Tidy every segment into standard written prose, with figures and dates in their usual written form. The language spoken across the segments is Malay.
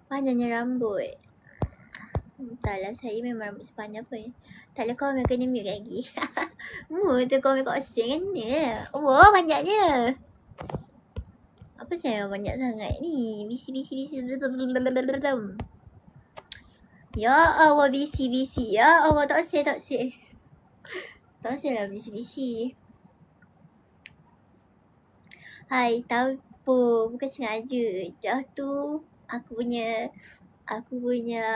Panjangnya rambut. Entahlah, saya memang rambut sepanjang pun. Taklah komen kena mute lagi. Tu komen kat Osing kan ni. Wah, panjangnya. Apa saya banyak sangat ni? Bisi. Ya Allah, bisi. Ya Allah, tak say. Tak say lah bisi. Hai, tahu pun. Bukan sengaja. Dah tu, aku punya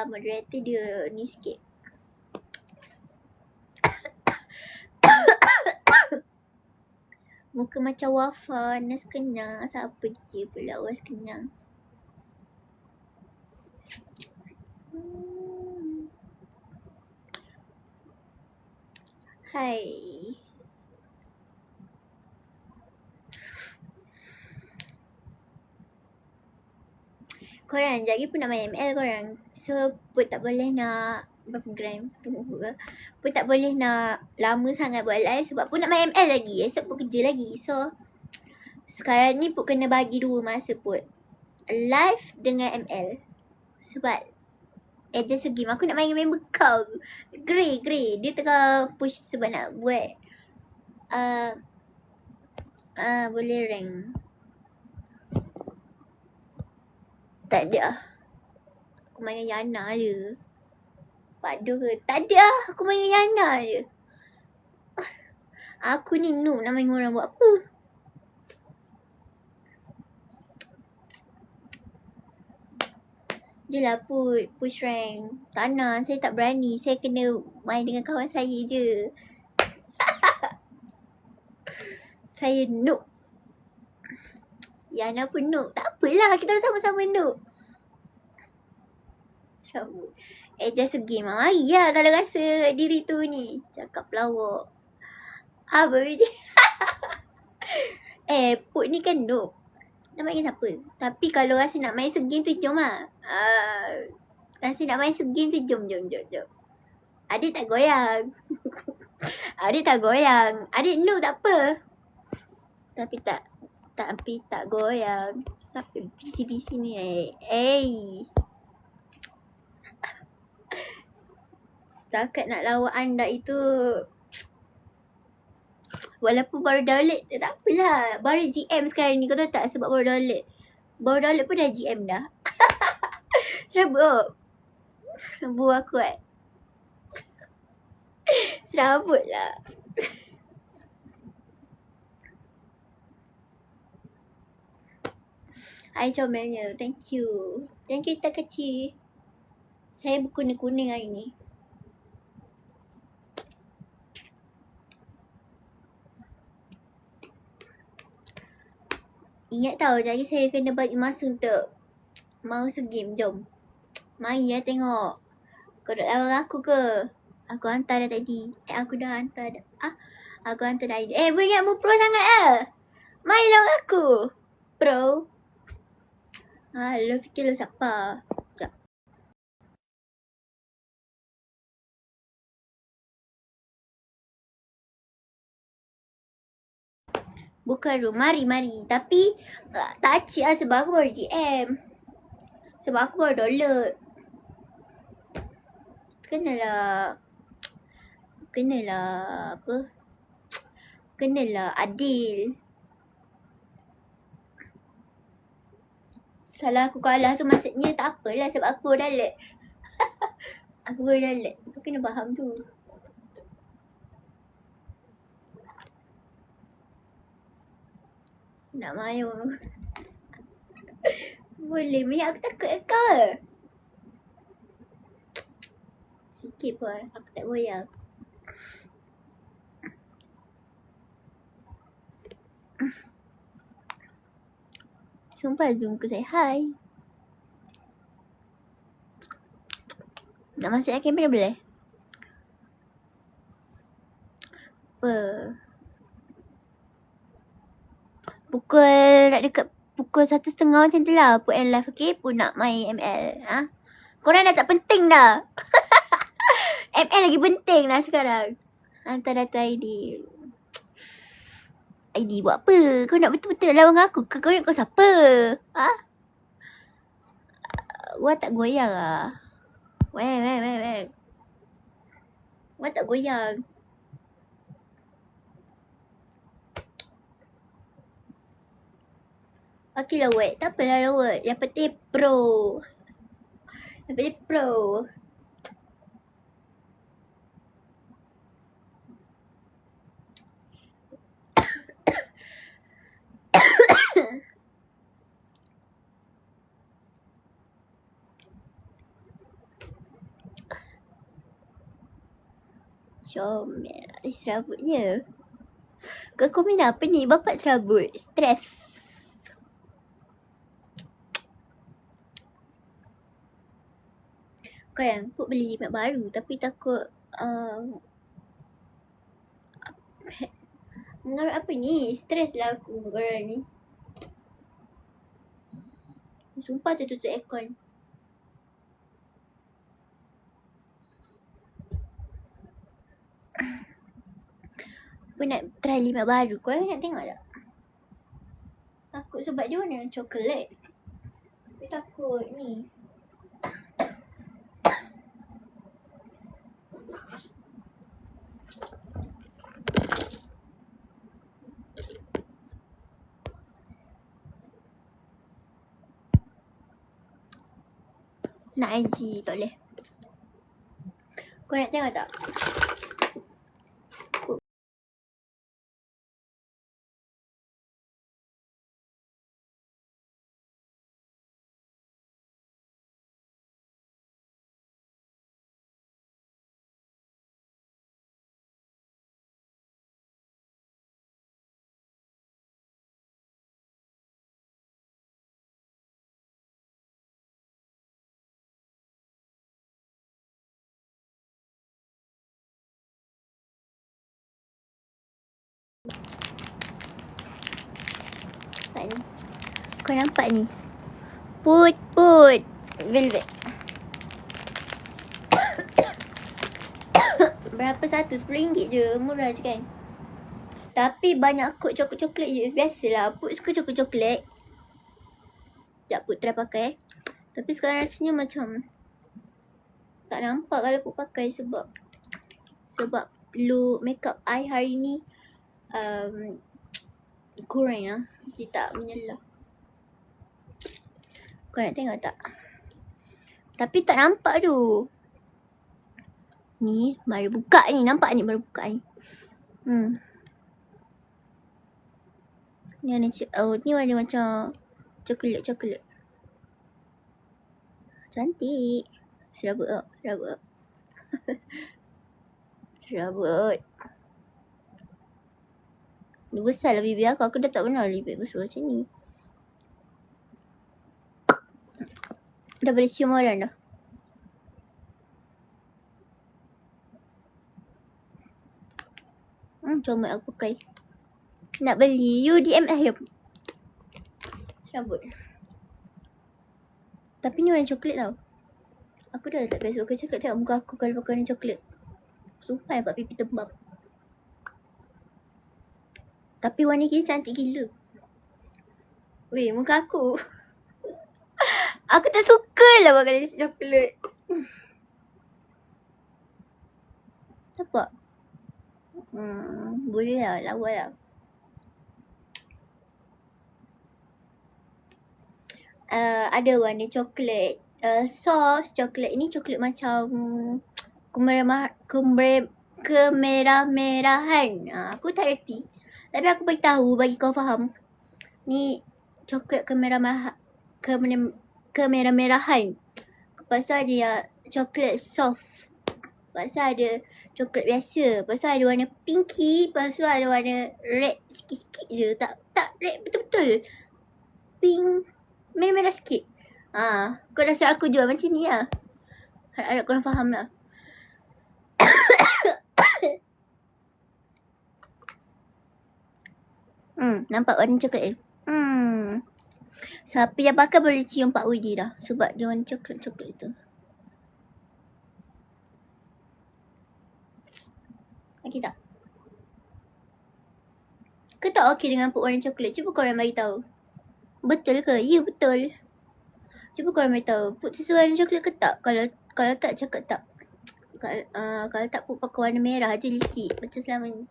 moderator dia ni sikit. Muka macam Wafa, Nas kenyang. Siapa dia pula was kenyang? Hai. Korang sekejap lagi pun nak main ML korang. So put tak boleh nak berapa gram tunggu ke. Pun tak boleh nak lama sangat buat live sebab pun nak main ML lagi. Esok pun kerja lagi. So sekarang ni pun kena bagi 2 masa pun. Live dengan ML. Sebab just a game. Aku nak main dengan member kau. Grey. Dia tengah push sebab nak buat boleh rank. Tak ada. Aku main dengan Yana je. Padu ke? Tak ada lah. Aku main dengan Yana je. Aku ni noob nak main dengan orang buat apa? Yelah push rank. Tak nak. Saya tak berani. Saya kena main dengan kawan saya je. Saya noob. Yana pun noob. Tak apalah. Kita orang sama-sama noob. Serabut. Just a game. Mari lah kalau rasa diri tu ni. Cakap pelawak. Apa je? Put ni kan noob. Nak main dengan siapa? Tapi kalau rasa nak main segame tu jom lah. Rasa nak main segame tu jom. Adik tak goyang. Adik noob tak apa. Tapi tak goyang. Siapa bisi ni Setakat nak lawan anda itu, walaupun baru download, tak apalah. Baru GM sekarang ni, kau tahu tak sebab baru download. Baru download pun dah GM dah. Serabut. Buah kuat. Serabut lah. Hai comelnya. Thank you. Thank you tak kecil. Saya berkuning-kuning hari ni. Ingat tau, jadi saya kena bagi masa untuk mau segame. Jom. Mari ya tengok. Kau nak lawan aku ke? Aku hantar dah tadi. Aku dah hantar dah. Aku hantar dah ID. Boleh ingat mu pro sangat lah. Mari lawan aku. Pro. Lu fikir lu siapa? Sekejap. Bukan room. Mari. Tapi tak acik lah sebab aku baru GM. Sebab aku baru download. Kenalah apa? Kenalah adil. Kalau aku kalah tu maksudnya tak apalah sebab aku baru download. Aku baru download. Aku kena faham tu. Nak mayu. Boleh. Minyak aku takut kau. Sikit pun. Aku tak goyang. Sumpah Zoom ke saya. Hai. Nak masuk kamera boleh? Apa? Nak dekat pukul 1:30 macam tu lah. Put end live, okay? Pun nak main ML. Korang dah tak penting dah. ML lagi penting lah sekarang. Hantar data ID. ID buat apa? Kau nak betul-betul lawan aku ke? Kau ingat kau siapa? Ha? Gua tak goyang lah. Weh. Gua tak goyang. Okey lah weh. Tak apalah lah weh. Yang penting pro. Yang penting pro. Comel. Serabutnya. Kau komen apa ni? Bapak serabut. Stres. Kau yang Put beli limat baru tapi takut mengarut apa ni? Stres lah aku korang ni. Sumpah tutup aircon. Aku nak try limat baru. Korang nak tengok tak? Takut sebab dia warna coklat. Tapi takut ni. Nak IG tak boleh. Kau nak tengok tak? Nampak ni. Kau nampak ni? Put. Velvet. Berapa satu? RM10 je. Murah je kan? Tapi banyak kot coklat-coklat je. Biasalah. Put suka coklat-coklat. Sekejap Put try pakai. Tapi sekarang rasanya macam tak nampak kalau Put pakai sebab look makeup I hari ni kurang lah. Dia tak menyelah. Kau nak tengok tak? Tapi tak nampak tu. Ni baru buka ni. Nampak ni baru buka ni. Ni warna ni warna macam coklat. Cantik. Serabut tak? Serabut. Dia besar lah bibir aku. Aku dah tak pernah bibir besar macam ni. Dah boleh cium orang dah. Comel aku pakai. Nak beli. You DM I. Serabut. Tapi ni warna coklat tau. Aku dah tak biasa pakai coklat. Tengok muka aku kalau pakai warna coklat. Sumpah nampak pipi tembam. Tapi warna ni cantik gila. Weh, muka aku. Aku tak suka lah pakai coklat. Nampak? Boleh lah. Lawa lah. Ada warna coklat. Sos coklat. Ini coklat macam kemerah-merahan. Aku tak reti. Tapi aku bagi tahu bagi kau faham. Ni coklat kemerah-merahan. Pasal dia coklat soft. Pasal ada coklat biasa. Pasal ada warna pinky. Pasal ada warna red sikit-sikit je. Tak red betul-betul. Pink merah-merah sikit. Kau dah suruh aku jual macam ni lah. Harap korang faham lah. Nampak warna coklat siapa yang pakai boleh cium Pak Widi dah. Sebab dia warna coklat-coklat tu. Okey tak? ke tak okey dengan put warna coklat? Cuba korang bagi tahu. Betul ke? Ya, betul. Cuba korang bagi tahu. Put sesuai warna coklat ke tak? Kalau tak, cakap tak. Kalau tak, put pakai warna merah je lipstick. Macam selama ni.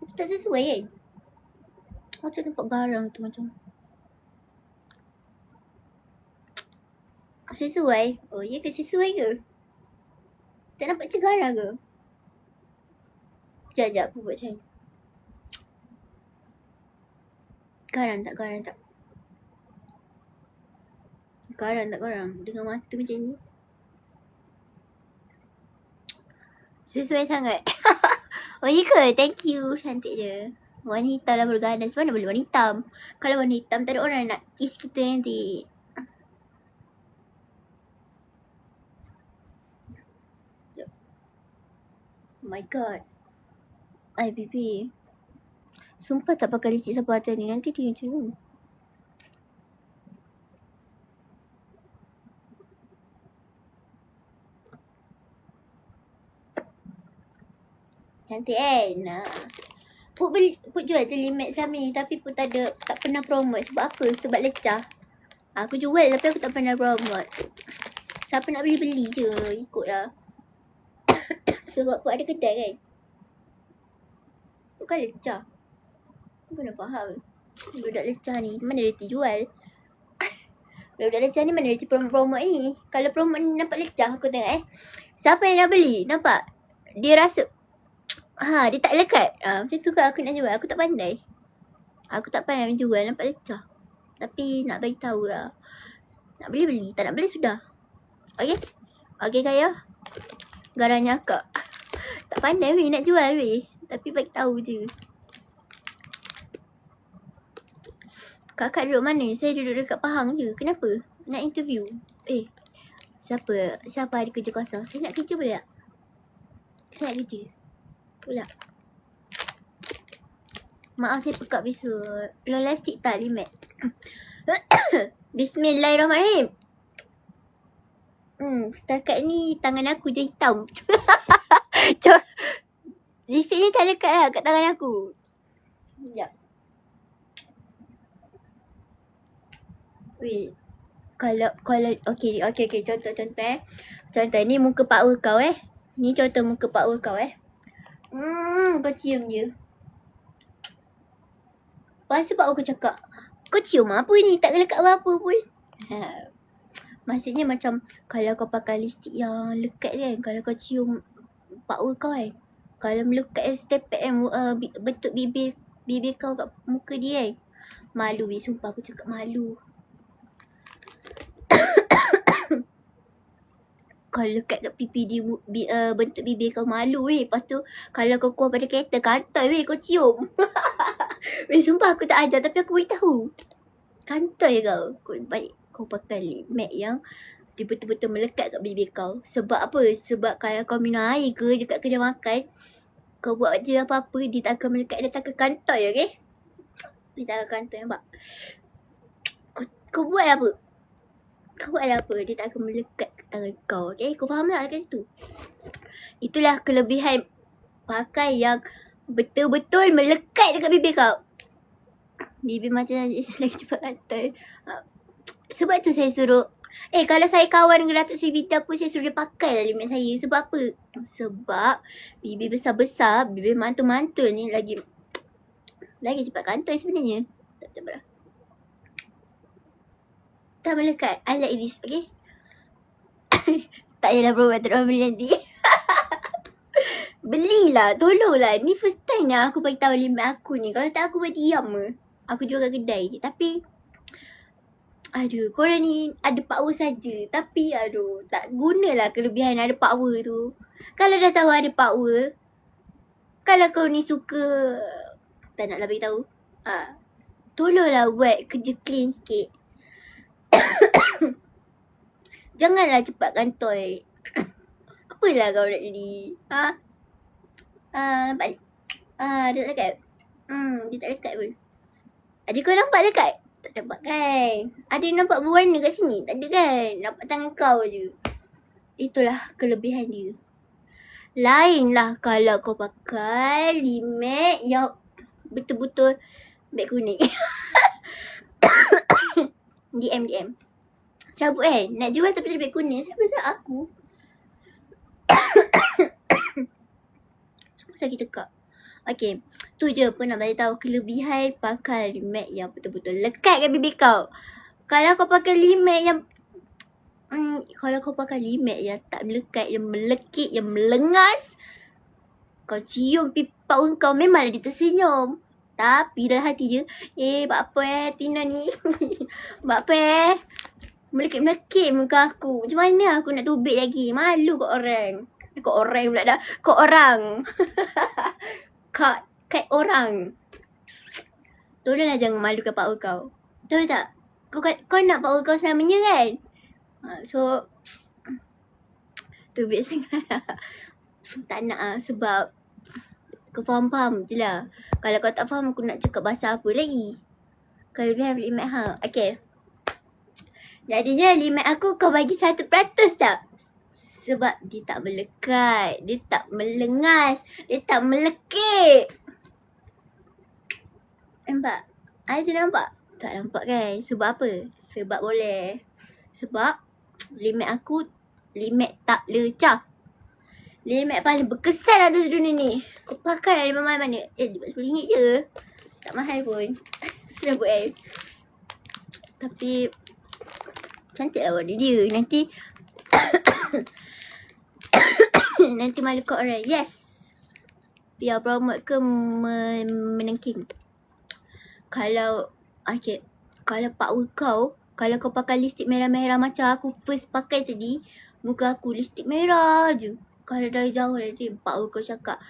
Itu tak sesuai kan? Macam nampak garang tu macam. Sesuai? Oh, ya ke sesuai ke? Tak nampak macam garang ke? Sekejap, aku buat macam ni. Garang tak? Garang. Dengan mata macam ni. Sesuai sangat. Oh, ya ke? Thank you. Cantik je. Warna hitam lah berganas. Mana boleh warna hitam? Kalau warna hitam, tak ada orang nak kiss kita nanti. Oh my god. Bibi. Sumpah tak pakai lipstick sepatu ni. Nanti dia macam ni. Cantik kan? Put jual je limit selama ni. Tapi put tak pernah promote. Sebab apa? Sebab lecah. Aku jual tapi aku tak pernah promote. Siapa nak beli je. Ikut lah. Sebab put ada kedai kan. Put kan lecah. Aku kena faham. Budak lecah ni mana reti jual. Budak lecah ni mana reti promote ni. Kalau promote ni nampak lecah aku tengok Siapa yang nak beli? Nampak? Dia rasa dia tak lekat. Macam tu kan aku nak jual. Aku tak pandai. Aku tak pandai menjual. Nampak lecah. Tapi nak bagi tahu lah. Nak beli. Tak nak beli sudah. Okay? Okay kaya? Garangnya akak. Tak pandai weh nak jual weh. Tapi bagi tahu je. Kakak duduk mana? Saya duduk dekat Pahang je. Kenapa? Nak interview. Siapa ada kerja kosong? Saya nak kerja boleh tak? Saya nak kerja. Pula. Maaf saya pekat bisu. Lolastik tak limit. Bismillahirrahmanirrahim. Setakat ni tangan aku je hitam. Lipstick ni tak lekat lah kat tangan aku. Sekejap. Wait. Kalau okay, contoh Contoh ni muka power kau Ni contoh muka power kau kau cium je. Lepas tu aku cakap, kau cium apa ni? Tak lekat apa-apa pun. Maksudnya macam kalau kau pakai lipstick yang lekat kan, kalau kau cium power kau kalau melekat stepek bentuk bibir kau kat muka dia malu weh, sumpah aku cakap malu. Kalau lekat kat pipi dia bentuk bibir kau malu weh. Lepas tu kalau kau keluar pada kereta kantoi weh kau cium. Weh sumpah aku tak ajar tapi aku beritahu. Kantoi kau. Baik kau pakai lip matte yang dia betul-betul melekat kat bibir kau. Sebab apa? Sebab kalau kau minum air ke dekat kedai makan, kau buat je apa-apa dia tak akan melekat, dia tak akan kantoi, okay? Dia tak akan kantoi, nampak? Kau buat apa? Kau buat apa? Dia tak akan melekat ke tangan kau, okay? Kau faham tak kat situ? Itulah kelebihan pakai yang betul-betul melekat dekat bibir kau. Bibir macam lagi cepat kantoi. Sebab tu saya suruh kalau saya kawan dengan Datuk Sri Vida pun saya suruh dia pakai lah limit saya. Sebab apa? Sebab bibir besar-besar, bibir mantul-mantul ni lagi cepat kantoi sebenarnya. Tak apa lah. Tak melekat. I like this, okay? Tak payahlah berubat terus beli nanti. Belilah, tolonglah. Ni first time lah aku bagi tahu limit aku ni. Kalau tak aku buat diam ke. Aku jual kat kedai je. Tapi korang ni ada power saja. Tapi tak gunalah kelebihan ada power tu. Kalau dah tahu ada power, kalau kau ni suka tak naklah bagi tahu. Tolonglah buat kerja clean sikit. Janganlah cepat kantoi. Apalah kau nak jadi? Nampak ni? Dia tak lekat. Dia tak lekat pun. Ada kau nampak dekat? Tak nampak kan? Ada yang nampak berwarna kat sini? Tak ada kan? Nampak tangan kau je. Itulah kelebihan dia. Lain lah kalau kau pakai limit yang betul-betul beg kuning. DM. Cabut nak jual tapi beg kuning. Siapa aku? Sakit tekak. Okay, tu je pun nak bagi tahu kelebihan pakai limet yang betul-betul lekat kat bibir kau. Kalau kau pakai limet yang tak melekat, yang melekit, yang melengas, kau cium pipi paus kau memanglah dia tersenyum. Tapi dalam hati dia, buat apa Tina ni? Buat apa melekit-melekit muka aku. Macam mana aku nak tubik lagi? Malu kat orang. Kat orang pula dah. Kat orang. Kat orang. Tolonglah jangan malukan paus kau. Tahu tak? Kau nak paus kau selamanya kan? So tubik sangat. Tak nak sebab kau faham je lah. Kalau kau tak faham aku nak cakap bahasa apa lagi. Kelebihan limet Okay. Jadinya limet aku kau bagi 100% tak? Sebab dia tak melekat, dia tak melengas, dia tak melekit. Nampak? Ada nampak? Tak nampak kan? Sebab apa? Sebab boleh. Sebab limet aku limet tak lecah. Limet paling berkesan atas dunia ni. Kau pakai dari mana-mana. RM10 je. Tak mahal pun. Sudah buat Tapi cantik lah warna dia. Nanti nanti malu kat orang. Yes. Biar promote ke menengking. Kalau paus kau, kalau kau pakai lipstick merah-merah macam aku first pakai tadi, muka aku lipstick merah je. Kalau dari jauh nanti paus kau cakap,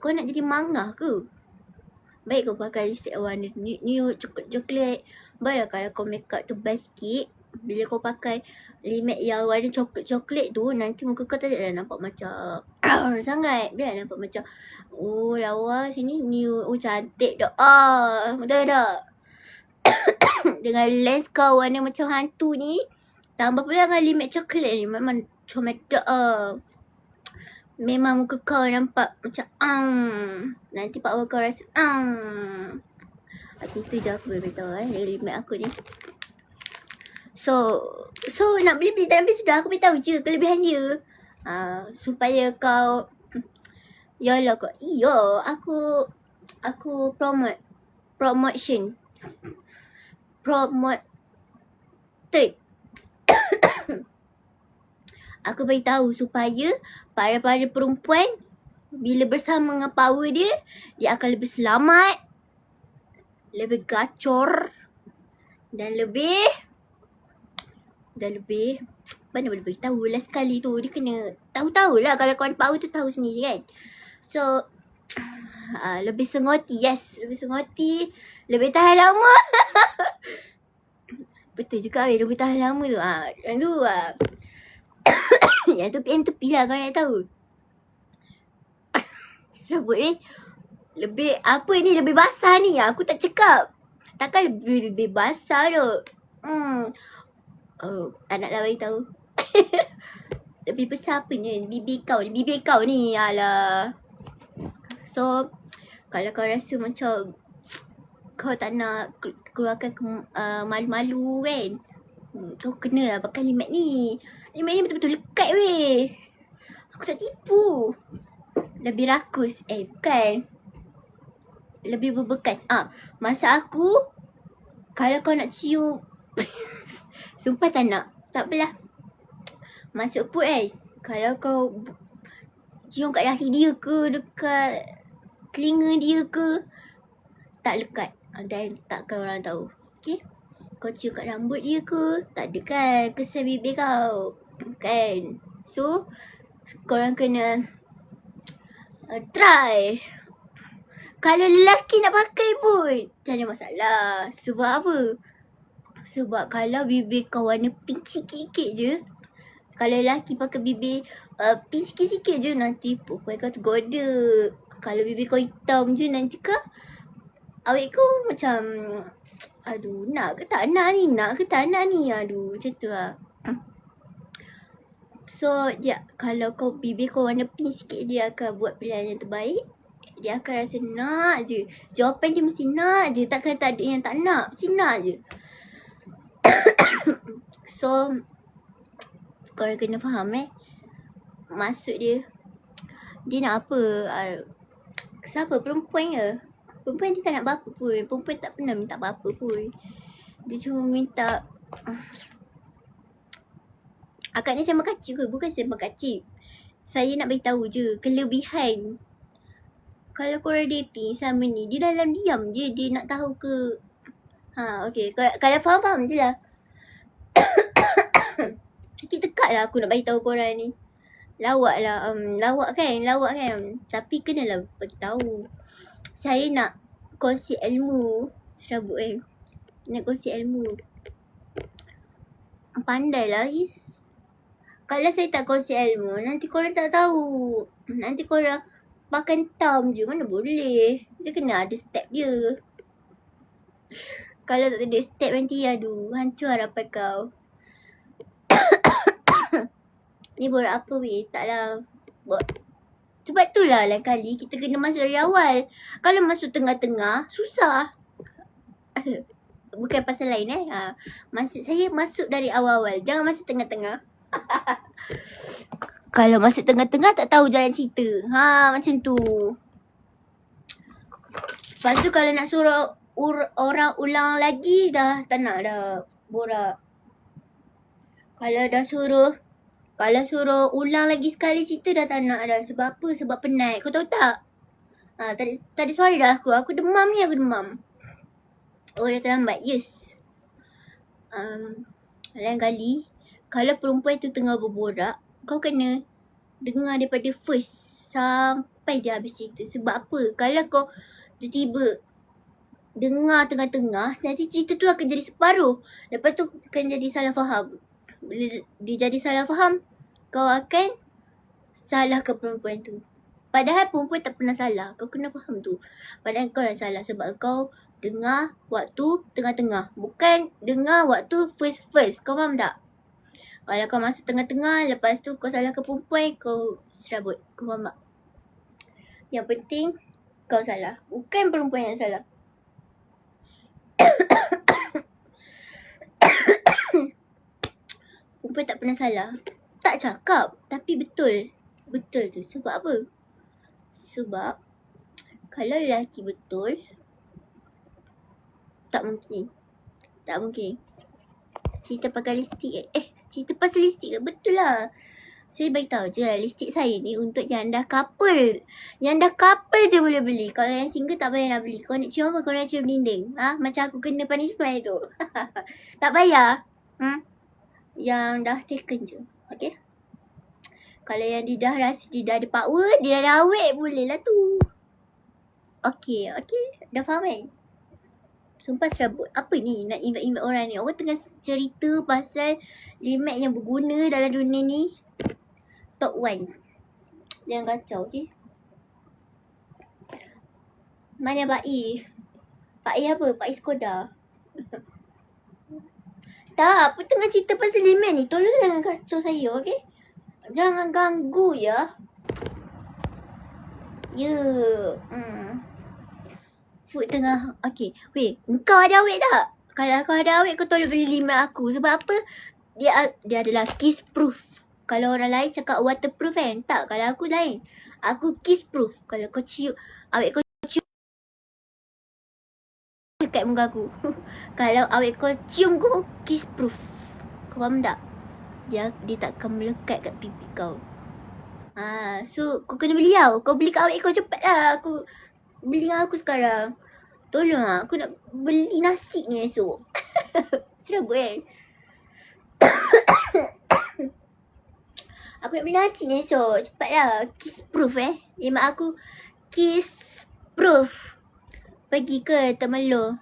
kau nak jadi mangah ke? Baik kau pakai lipstick warna nude, coklat. Baiklah kalau kau make up tebal sikit, bila kau pakai limet yang warna coklat tu, nanti muka kau tak ada nampak macam sangat. Dia nampak macam lawa sini nude. Cantik dah. Betul tak? Dengan lens kau warna macam hantu ni, tambah pula dengan limet coklat ni, memang comel dah. Memang muka kau nampak macam nanti pak kau rasa Okay, itu je aku boleh beritahu dari limet aku ni. So nak beli tak beli sudah, aku beritahu je kelebihan dia. Supaya kau yalah kau. Aku promotion. Aku beritahu supaya para perempuan bila bersama dengan power dia akan lebih selamat, lebih gacor dan lebih mana boleh beritahu lah sekali tu. Dia kena tahu-tahulah. Kalau kau ada power tu tahu sendiri kan. So lebih sengoti. Yes, lebih sengoti, lebih tahan lama. Betul juga lebih tahan lama tu. Yang tu yang tepi lah kau nak tahu. Sebut lebih apa ni, lebih basah ni. Aku tak cakap. Takkan lebih basah tu. Tak nak lah bagi tahu. Lebih besar apa ni? Bibir kau ni. Alah. So kalau kau rasa macam kau tak nak keluarkan malu-malu kan, kau kenalah pakai limet ni. Limet ni betul-betul lekat weh. Aku tak tipu. Lebih rakus. Bukan. Lebih berbekas. Masa aku, kalau kau nak cium sumpah tak nak. Tak apalah. Masuk put kalau kau cium kat dahi dia ke, dekat telinga dia ke, tak lekat. Dan takkan orang tahu. Okay. Kau cium kat rambut dia ke, tak ada kan kesan bibir kau. Kan. So korang kena try. Kalau lelaki nak pakai pun tak ada masalah. Sebab apa? Sebab kalau bibir kau warna pink sikit-sikit je, kalau lelaki pakai bibir pink sikit-sikit je, nanti perempuan kau tergoda. Kalau bibir kau hitam je, nanti kau awet kau macam aduh, nak ke tak nak ni? Nak ke tak nak ni? Aduh, macam tu lah. So, kalau kau bibir kau warna pink sikit, dia akan buat pilihan yang terbaik. Dia akan rasa nak je. Jawapan dia mesti nak je. Takkan tak ada yang tak nak. Mesti nak je. So, korang kena faham maksud dia. Dia nak apa? Siapa? Perempuan ke? Perempuan dia tak nak apa-apa pun. Perempuan tak pernah minta apa-apa pun. Dia cuma minta akaknya sembang kacip ke? Bukan sembang kacip. Saya nak beritahu je kelebihan. Kalau korang dating sama ni, dia dalam diam je. Dia nak tahu ke. Okay. Kalau faham-faham je lah. Sikit tekat lah aku nak beritahu korang ni. Lawak lah. Lawak kan. Tapi kenalah bagi tahu. Saya nak kongsi ilmu. Serabut kan. Nak kongsi ilmu. Pandai lah Is. Kalau saya tak kongsi ilmu, nanti korang tak tahu. Nanti korang makan tam je. Mana boleh. Dia kena ada step dia. Kalau tak ada step nanti, aduh, hancur harapan kau. Ni borak apa weh? Taklah. Sebab tu lah lain kali kita kena masuk dari awal. Kalau masuk tengah-tengah, susah. Bukan pasal lain Maksud saya masuk dari awal-awal. Jangan masuk tengah-tengah. Kalau masuk tengah-tengah tak tahu jalan cerita. Macam tu. Lepas tu kalau nak suruh orang ulang lagi, dah tak nak dah borak. Kalau suruh ulang lagi sekali cerita, dah tak nak dah. Sebab apa? Sebab penat. Kau tahu tak? Tadi suara dah aku demam ni, aku demam. Oh, dah terlambat. Yes. Lain kali, kalau perempuan tu tengah berborak, kau kena dengar daripada first sampai dia habis cerita. Sebab apa? Kalau kau tiba-tiba dengar tengah-tengah, nanti cerita tu akan jadi separuh. Lepas tu akan jadi salah faham. Bila dia jadi salah faham, kau akan salahkan perempuan tu. Padahal perempuan tak pernah salah. Kau kena faham tu. Padahal kau yang salah sebab kau dengar waktu tengah-tengah. Bukan dengar waktu first. Kau faham tak? Kalau kau masuk tengah-tengah, lepas tu kau salahkan perempuan, kau serabut. Kau faham tak? Yang penting kau salah. Bukan perempuan yang salah. Perempuan tak pernah salah. Tak cakap. Tapi betul. Betul tu. Sebab apa? Sebab kalau lelaki betul, tak mungkin. Cerita pakai lipstick cerita pasal lipstick ke? Betul lah. Saya beritahu je lah, lipstick saya ni untuk yang dah couple. Yang dah couple je boleh beli. Kalau yang single tak payah nak beli. Kau nak cium apa? Kau nak cium dinding. Macam aku kena punishment tu. Tak payah. Yang dah taken je. Okay. Kalau yang dia dah rasa dia dah ada power, dia dah ada awet, boleh lah tu. Okay. Dah faham kan? Sumpah serabut. Apa ni nak invite orang ni? Orang tengah cerita pasal limat yang berguna dalam dunia ni. Top 1. Jangan kacau, okay? Mana Pak I? Pak I apa? Pak I Skoda. Tak, apa tengah cerita pasal limat ni. Tolong jangan kacau saya, okay? Jangan ganggu ya. Food tengah. Okay. Weh, kau ada awet tak? Kalau kau ada awet, kau tolong beli limat aku. Sebab apa? Dia adalah kiss proof. Kalau orang lain cakap waterproof kan? Tak, kalau aku lain. Aku kiss proof. Kalau kau cium, awet kau cium dekat muka aku. Kalau awet kau cium kau, kiss proof. Kau faham tak? Dia takkan melekat kat pipi kau. So kau kena beli tau. Kau beli kat awet kau cepat lah. Beli dengan aku sekarang. Tolong lah. Aku nak beli nasi ni esok. Serabut kan? Aku nak beli nasi ni esok. Cepat lah. Kiss proof Limat aku kiss proof. Pergi ke Temerloh.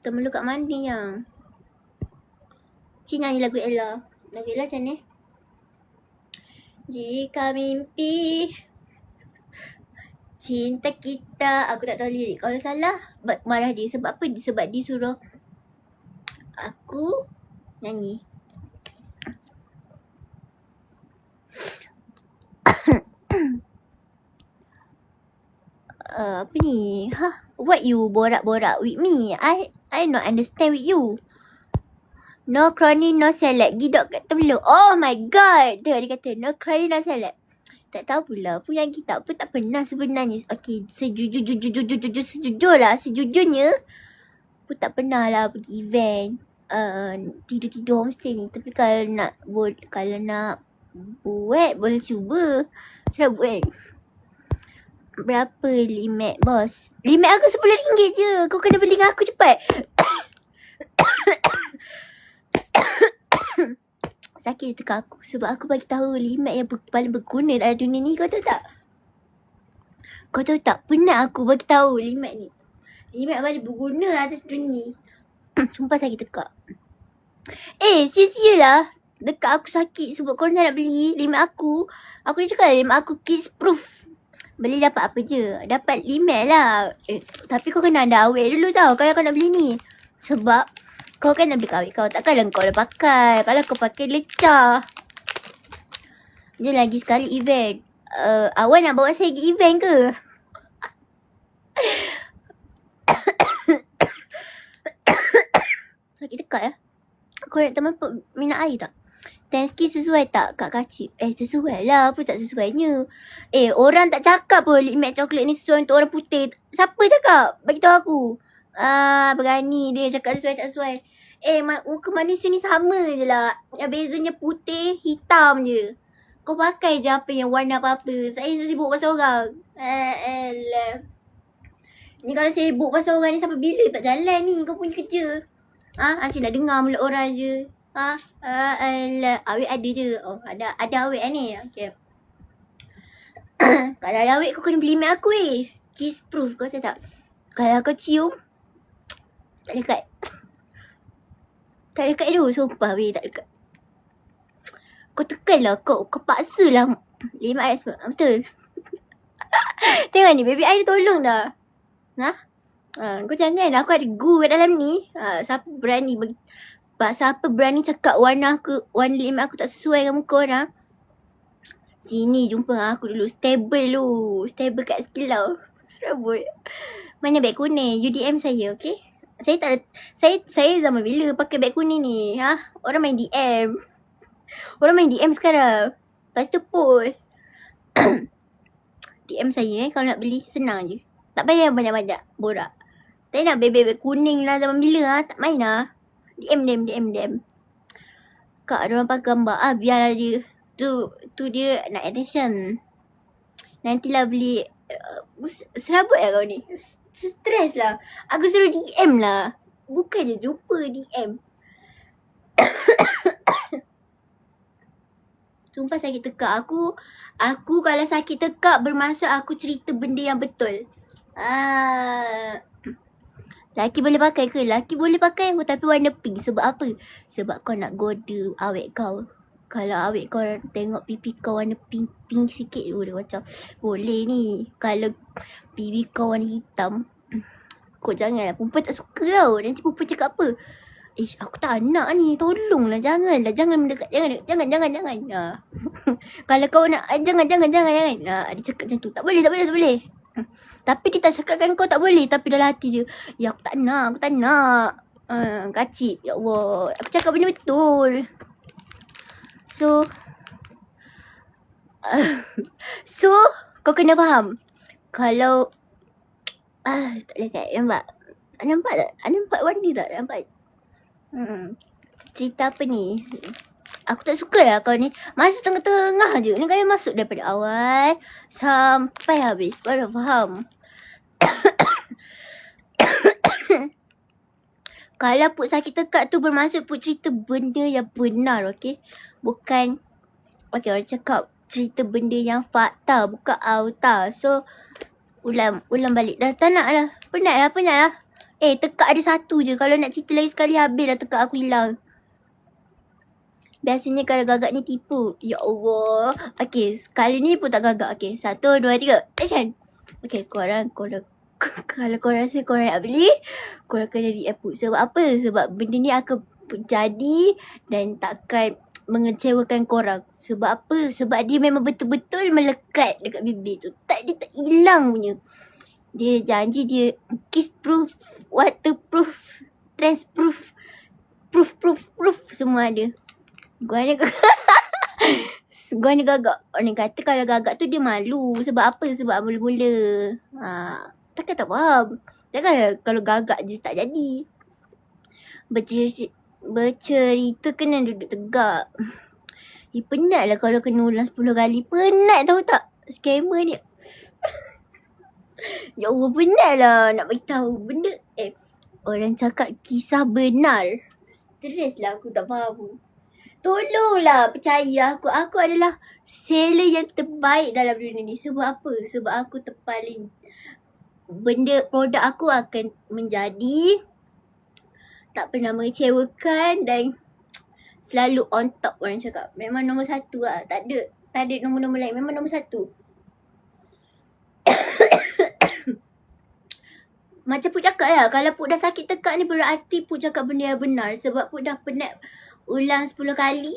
Temerloh kat mana yang? Cik nyanyi lagu Ella. Lagu Ella macam ni. Jika mimpi cinta kita. Aku tak tahu lirik. Kalau salah, marah dia. Sebab apa? Sebab dia suruh aku nyanyi. Apa ni? What you borak-borak with me? I not understand with you. No crony, no salad. Gidok kat terbelum. Oh my god. Tengok dia kata, no crony, no salad. Tak tahu pula. Punya kita pun tak pernah sebenarnya. Okay, sejujurnya. Aku tak pernah lah pergi event. Tidur-tidur homestay ni. Tapi kalau nak buat, boleh cuba. Saya buat. Berapa limit bos? Limit aku RM10 je. Kau kena beli dengan aku cepat. Sakit dekat aku sebab aku bagi tahu limit yang paling berguna dalam dunia ni. Kau tahu tak? Kau tahu tak? Pernah aku bagi tahu limit ni. Limit paling berguna atas dunia ni. Sumpah sakit tekak. Sia-sia lah. Dekat aku sakit sebab kau nak beli limit aku. Aku dah cakap limit aku kids proof. Beli dapat apa je. Dapat limit lah. Tapi kau kena ada awet dulu tau kalau kau nak beli ni. Sebab kau kan nak beli awet kau. Takkanlah kau dah pakai. Kalau kau pakai lecah. Dia lagi sekali event. Awak nak bawa saya pergi event ke? Sakit dekat ya. Kau nak teman minat air tak? 10 ski sesuai tak Kak Kacip? Sesuai lah. Apa tak sesuainya? Orang tak cakap pun limit coklat ni sesuai untuk orang putih. Siapa cakap? Bagi tahu aku. Berani dia cakap sesuai tak sesuai. Muka manusia ni sama je lah. Yang bezanya putih, hitam je. Kau pakai je apa yang warna apa-apa. Saya sibuk pasal orang. Ni kalau sibuk pasal orang ni sampai bila tak jalan ni kau punya kerja? Asyik nak dengar mulut orang je. Awet ada je. Oh, ada awet ni. Okay. Kalau ada awet kau kena beli mat aku kiss proof kau tahu tak? Kalau kau cium tak dekat. Tak dekat tu. Sumpah tak dekat. Kau tekan lah. Kau paksa lah. Limat semua. Betul. Tengok ni baby I tolong dah. Kau jangan. Aku ada guru kat dalam ni. Siapa berani bagi. Siapa berani cakap warna limat aku tak sesuai dengan muka orang. Sini jumpa dengan aku dulu. Stable kat Skill Serabut. Mana beg kuning? You DM saya, okay? Saya tak ada. Saya zaman bila pakai beg kuning ni? Orang main DM. Orang main DM sekarang. Lepas tu post. DM saya kalau nak beli senang je. Tak payah banyak-banyak borak. Tapi nak beg kuning lah zaman bila tak main lah. DM. Kak ada orang pakai gambar. Biarlah dia. Tu dia nak attention. Nantilah beli. Serabut lah kau ni. Stress lah. Aku suruh DM lah. Bukan je jumpa DM. Sumpah sakit tekak. Aku kalau sakit tekak bermaksud aku cerita benda yang betul. Laki boleh pakai ke? Laki boleh pakai tapi warna pink. Sebab apa? Sebab kau nak goda awet kau. Kalau awet kau tengok pipi kau warna pink sikit tu dia macam boleh ni. Kalau pipi kau warna hitam, kau janganlah. Perempuan tak suka tau. Nanti perempuan cakap apa? Aku tak nak ni. Tolonglah. Janganlah. Jangan mendekat. Jangan. Kalau kau nak jangan. Dia cakap macam tu. Tak boleh. Tapi dia tak cakapkan kau tak boleh. Tapi dalam hati dia, ya aku tak nak. Kacip. Ya Allah. Aku cakap benda betul. So kau kena faham. Kalau tak boleh kat. Nampak tak? Nampak warna tak? Nampak? Cerita apa ni? Aku tak suka lah kau ni. Masuk tengah-tengah je. Ni kaya masuk daripada awal sampai habis. Baru faham. Kalau Put sakit tekak tu bermaksud Put cerita benda yang benar, okay? Bukan, okay, orang cakap cerita benda yang fakta, bukan auta. So, ulang balik. Dah tak nak lah. Penat lah. Tekak ada satu je. Kalau nak cerita lagi sekali habis dah tekak aku hilang. Biasanya kalau gagak ni tipu. Ya Allah. Okay, sekali ni pun tak gagak. Okay, 1, 2, 3. Action. Okay, korang kalau korang rasa korang nak beli, korang kena di Put. Sebab apa? Sebab benda ni akan jadi dan takkan mengecewakan korang. Sebab apa? Sebab dia memang betul-betul melekat dekat bibir tu. Dia tak hilang punya. Dia janji dia kiss proof, waterproof, stress proof, proof semua ada. Gua ni gagak. Orang kata kalau gagak tu dia malu. Sebab apa? Sebab mula-mula. Takkan tak faham. Takkan kalau gagak je tak jadi. Bercerita kena duduk tegak. Penat lah kalau kena ulang 10 kali. Penat tahu tak? Scammer ni. Ya Allah, penat lah nak beritahu benda. Orang cakap kisah benar. Stres lah aku tak faham. Tolonglah percaya aku. Aku adalah seller yang terbaik dalam dunia ni. Sebab apa? Sebab aku terpaling. Produk aku akan menjadi tak pernah mengecewakan dan selalu on top, orang cakap. Memang nombor 1 lah. Tak ada nombor-nombor lain. Memang nombor 1. Macam Puk cakap lah. Kalau Puk dah sakit tekak ni berarti Puk cakap benda yang benar. Sebab Puk dah penat ulang 10 kali.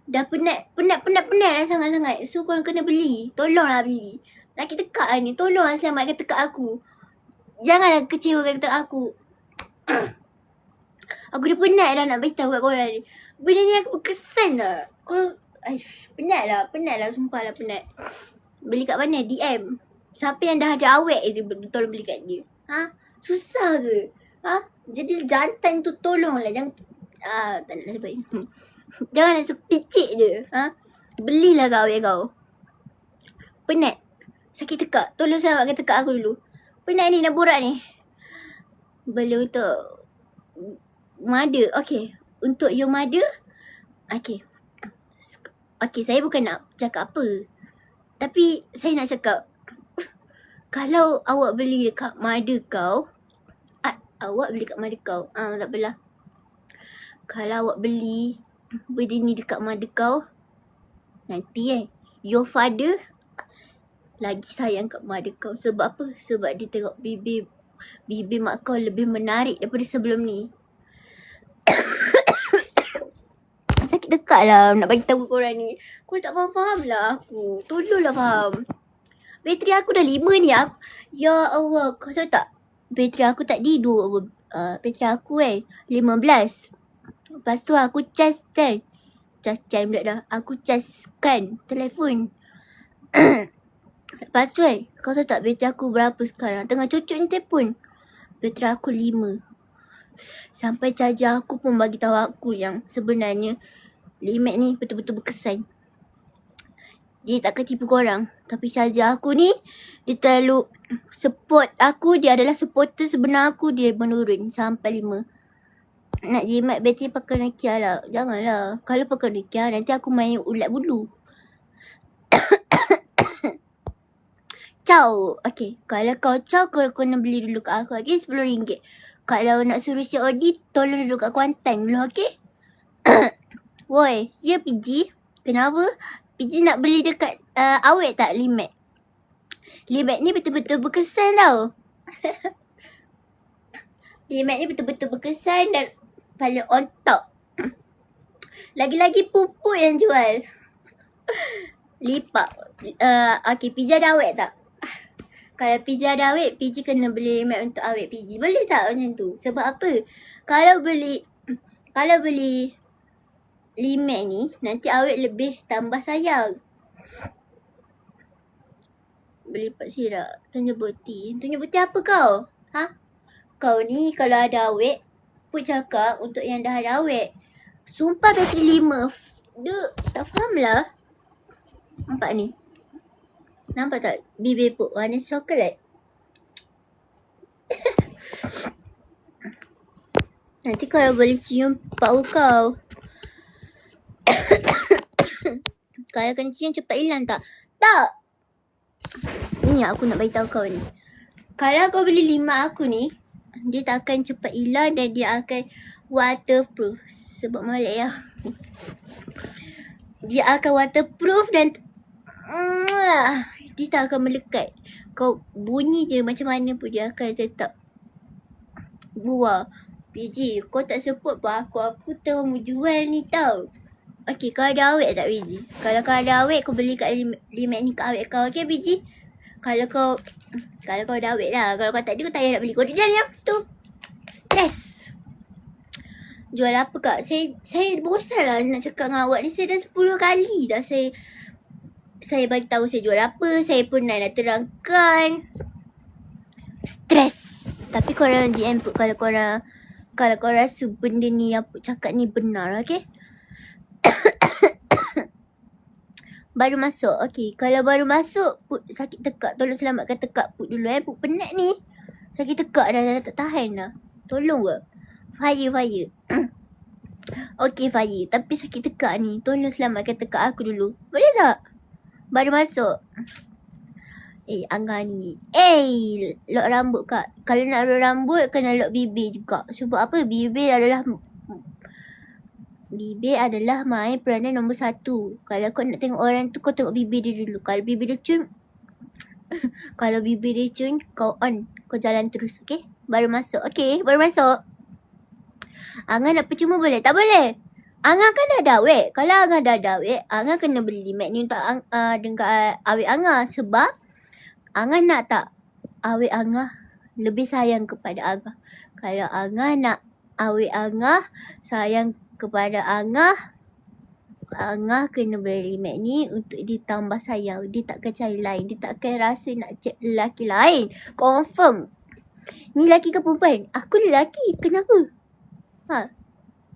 Dah penat dah sangat-sangat. So korang kena beli. Tolonglah beli. Sakit tekak lah ni. Tolonglah selamatkan tekak aku. Janganlah kecewakan tekak aku. Aku dah penat dah nak beritahu kat korang ni. Benda ni aku berkesan lah. Penat lah. Sumpah lah penat. Beli kat mana? DM. Siapa yang dah ada awet je tolong beli kat dia. Susah ke? Jadi jantan tu tolonglah. Jangan tak nak sebut. Jangan nak picit je. Belilah kat awet kau. Penat. Sakit tekak. Tolong selamatkan tekak aku dulu. Penat ni nak borak ni. Beli untuk mother. Okay. Untuk your mother. Okay, saya bukan nak cakap apa. Tapi saya nak cakap. Kalau awak beli dekat mother kau. Tak apalah. Kalau awak beli benda ni dekat mother kau. Nanti your father lagi sayang kat mother kau. Sebab apa? Sebab dia tengok bibir mak kau lebih menarik daripada sebelum ni. Sakit dekat lah nak bagi tahu korang ni. Korang tak faham lah aku. Tolonglah faham. Bateri aku dah 5 ni. Ya Allah, kau tahu tak? Bateri aku tadi bateri aku 15. Lepas tu aku charge pula dah. Aku chargekan telefon. Lepas tu kau tahu tak bateri aku berapa sekarang? Tengah cucuk ni telefon. Bateri aku 5. Sampai charger aku pun bagi tahu aku yang sebenarnya Limax ni betul-betul berkesan. Dia takkan tipu korang. Tapi charger aku ni, dia terlalu support aku. Dia adalah supporter sebenar aku. Dia menurun sampai 5. Nak jimat bateri pakai Nokia lah. Janganlah. Kalau pakai Nokia, nanti aku main ulat bulu. Caw. Okay. Kalau kau caw, kau kena beli dulu kat aku. Okay, RM10. Kalau nak suruh si Odi, tolong dulu kat Kuantan dulu. Okay. Woi, ya PG. Kenapa? PG nak beli dekat awet tak Limax? Limax ni betul-betul berkesan tau. Limax ni betul-betul berkesan dan paling on top. Lagi-lagi pupuk yang jual. Lipat. Okay, PG ada awet tak? Kalau PG ada awet, PG kena beli Limax untuk awet PG. Boleh tak macam tu? Sebab apa? Kalau beli Limax ni, nanti awet lebih tambah sayang. Beli Pak Sirap. Tunjuk bukti. Tunjuk bukti apa kau? Kau ni kalau ada awet, Puk cakap untuk yang dah ada awet. Sumpah bateri 5. Dia tak faham lah. Nampak ni. Nampak tak bibir Puk warna coklat? Nanti kalau boleh cium bau kau. Kalau kena cium cepat hilang tak? Tak. Ni aku nak beritahu kau ni. Kalau kau beli Limax aku ni, dia tak akan cepat hilang dan dia akan waterproof. Sebab molek ya. Dia akan waterproof dan dia tak akan melekat. Kau bunyi je macam mana pun dia akan tetap buah. PG, kau tak support pun aku. Aku tengah mau jual ni tau. Okay, kau ada awet tak PG? Kalau kau ada awet, kau beli kat Limax ni kat awet kau. Okay PG? Kalau kau ada duit lah. Kalau kau tak ada, kau tak payah nak beli. Kau duduk jalan tu. Stres. Jual apa kak? Saya bosan lah nak cakap dengan awak ni. Saya dah 10 kali dah saya bagi tahu saya jual apa. Saya pun nak terangkan. Stres. Tapi korang DM pun kalau korang rasa benda ni yang Put cakap ni benar, okay? Baru masuk, okay. Kalau baru masuk, Put sakit tekak. Tolong selamatkan tekak Put dulu Put penat ni. Sakit tekak dah tak tahan dah. Tolong ke? Fire. Okay, Fire. Tapi sakit tekak ni. Tolong selamatkan tekak aku dulu. Boleh tak? Baru masuk. Angah ni. Lock rambut kak. Kalau nak lock rambut, kena lock bibir juga. Sebab apa? Bibir adalah main peranan nombor 1. Kalau kau nak tengok orang tu, kau tengok bibir dia dulu. Kalau bibir dia cun, kau on. Kau jalan terus, okay? Baru masuk, okay? Baru masuk. Angah nak percuma boleh? Tak boleh. Angah kan dah dawet. Kalau Angah dah dawet, Angah kena beli mat ni untuk dengan awet Angah. Sebab Angah nak tak awet Angah lebih sayang kepada Angah. Kalau Angah nak awet Angah sayang kepada Angah kena beli mat ni untuk dia tambah sayang. Dia takkan cari lain. Dia takkan rasa nak cek lelaki lain. Confirm. Ni lelaki ke perempuan? Aku lelaki. Kenapa?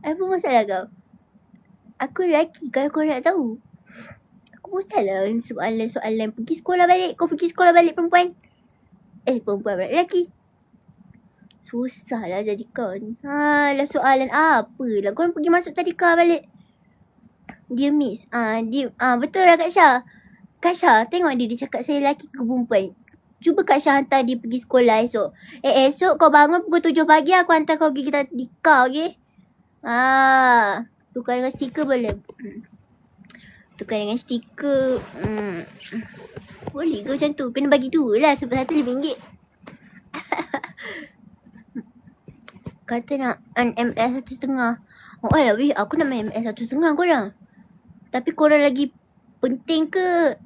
Apa masalah kau? Aku lelaki. Kalau kau nak tahu. Aku bosan lah soalan. Pergi sekolah balik. Kau pergi sekolah balik perempuan? Perempuan balik lelaki. Susah lah jadi kau ni. Lah soalan apa lah. Kau pergi masuk tadika balik. Dia miss. Betul lah Kak Syah. Kak Syah, tengok dia cakap saya lelaki ke perempuan. Cuba Kak Syah hantar dia pergi sekolah esok. Esok kau bangun pukul 7 pagi, aku hantar kau pergi tadika, okay? Tukar dengan stiker boleh. Tukar dengan stiker. Boleh ke macam tu? Kena bagi 2 lah. Sebab satu RM5. Kata nak ML 1.5. Alah weh, aku nak main ML 1.5 korang. Tapi korang lagi penting ke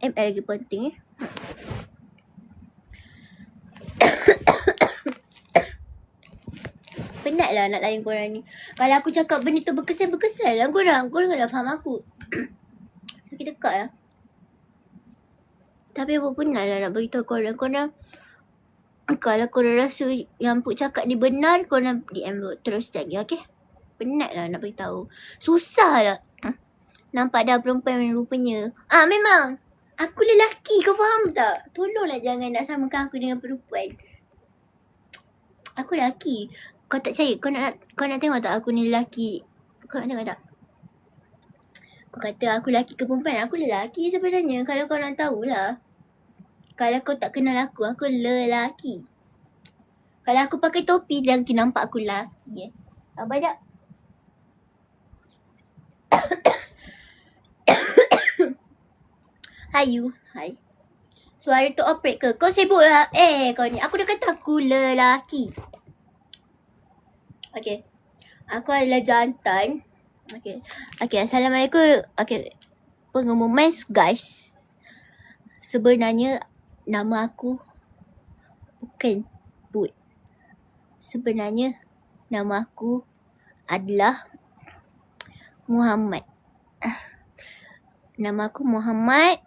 ML lagi penting Penat lah nak layan korang ni. Kalau aku cakap benda tu berkesan lah korang. Korang tak faham aku. Sakit dekat lah. Tapi apa penat lah nak beritahu korang. Kalau korang rasa yang Put cakap ni benar, korang DM terus lagi, okay? Penat lah nak beritahu. Susah lah. Nampak dah perempuan rupanya. Memang. Aku lelaki, kau faham tak? Tolonglah jangan nak samakan aku dengan perempuan. Aku lelaki. Kau tak percaya? Kau nak tengok tak aku ni lelaki? Kau nak tengok tak? Kau kata aku lelaki ke perempuan? Aku lelaki sebenarnya. Kalau kau nak tahulah. Kalau kau tak kenal aku lelaki. Kalau aku pakai topi, dia nampak aku lelaki. Banyak. Hai. Suara tu operate ke? Kau sibuk lah. Kau ni. Aku dah kata aku lelaki. Okay. Aku adalah jantan. Okay. Assalamualaikum. Okay. Pengumuman guys. Sebenarnya nama aku bukan Put. Sebenarnya nama aku adalah Muhammad. Nama aku Muhammad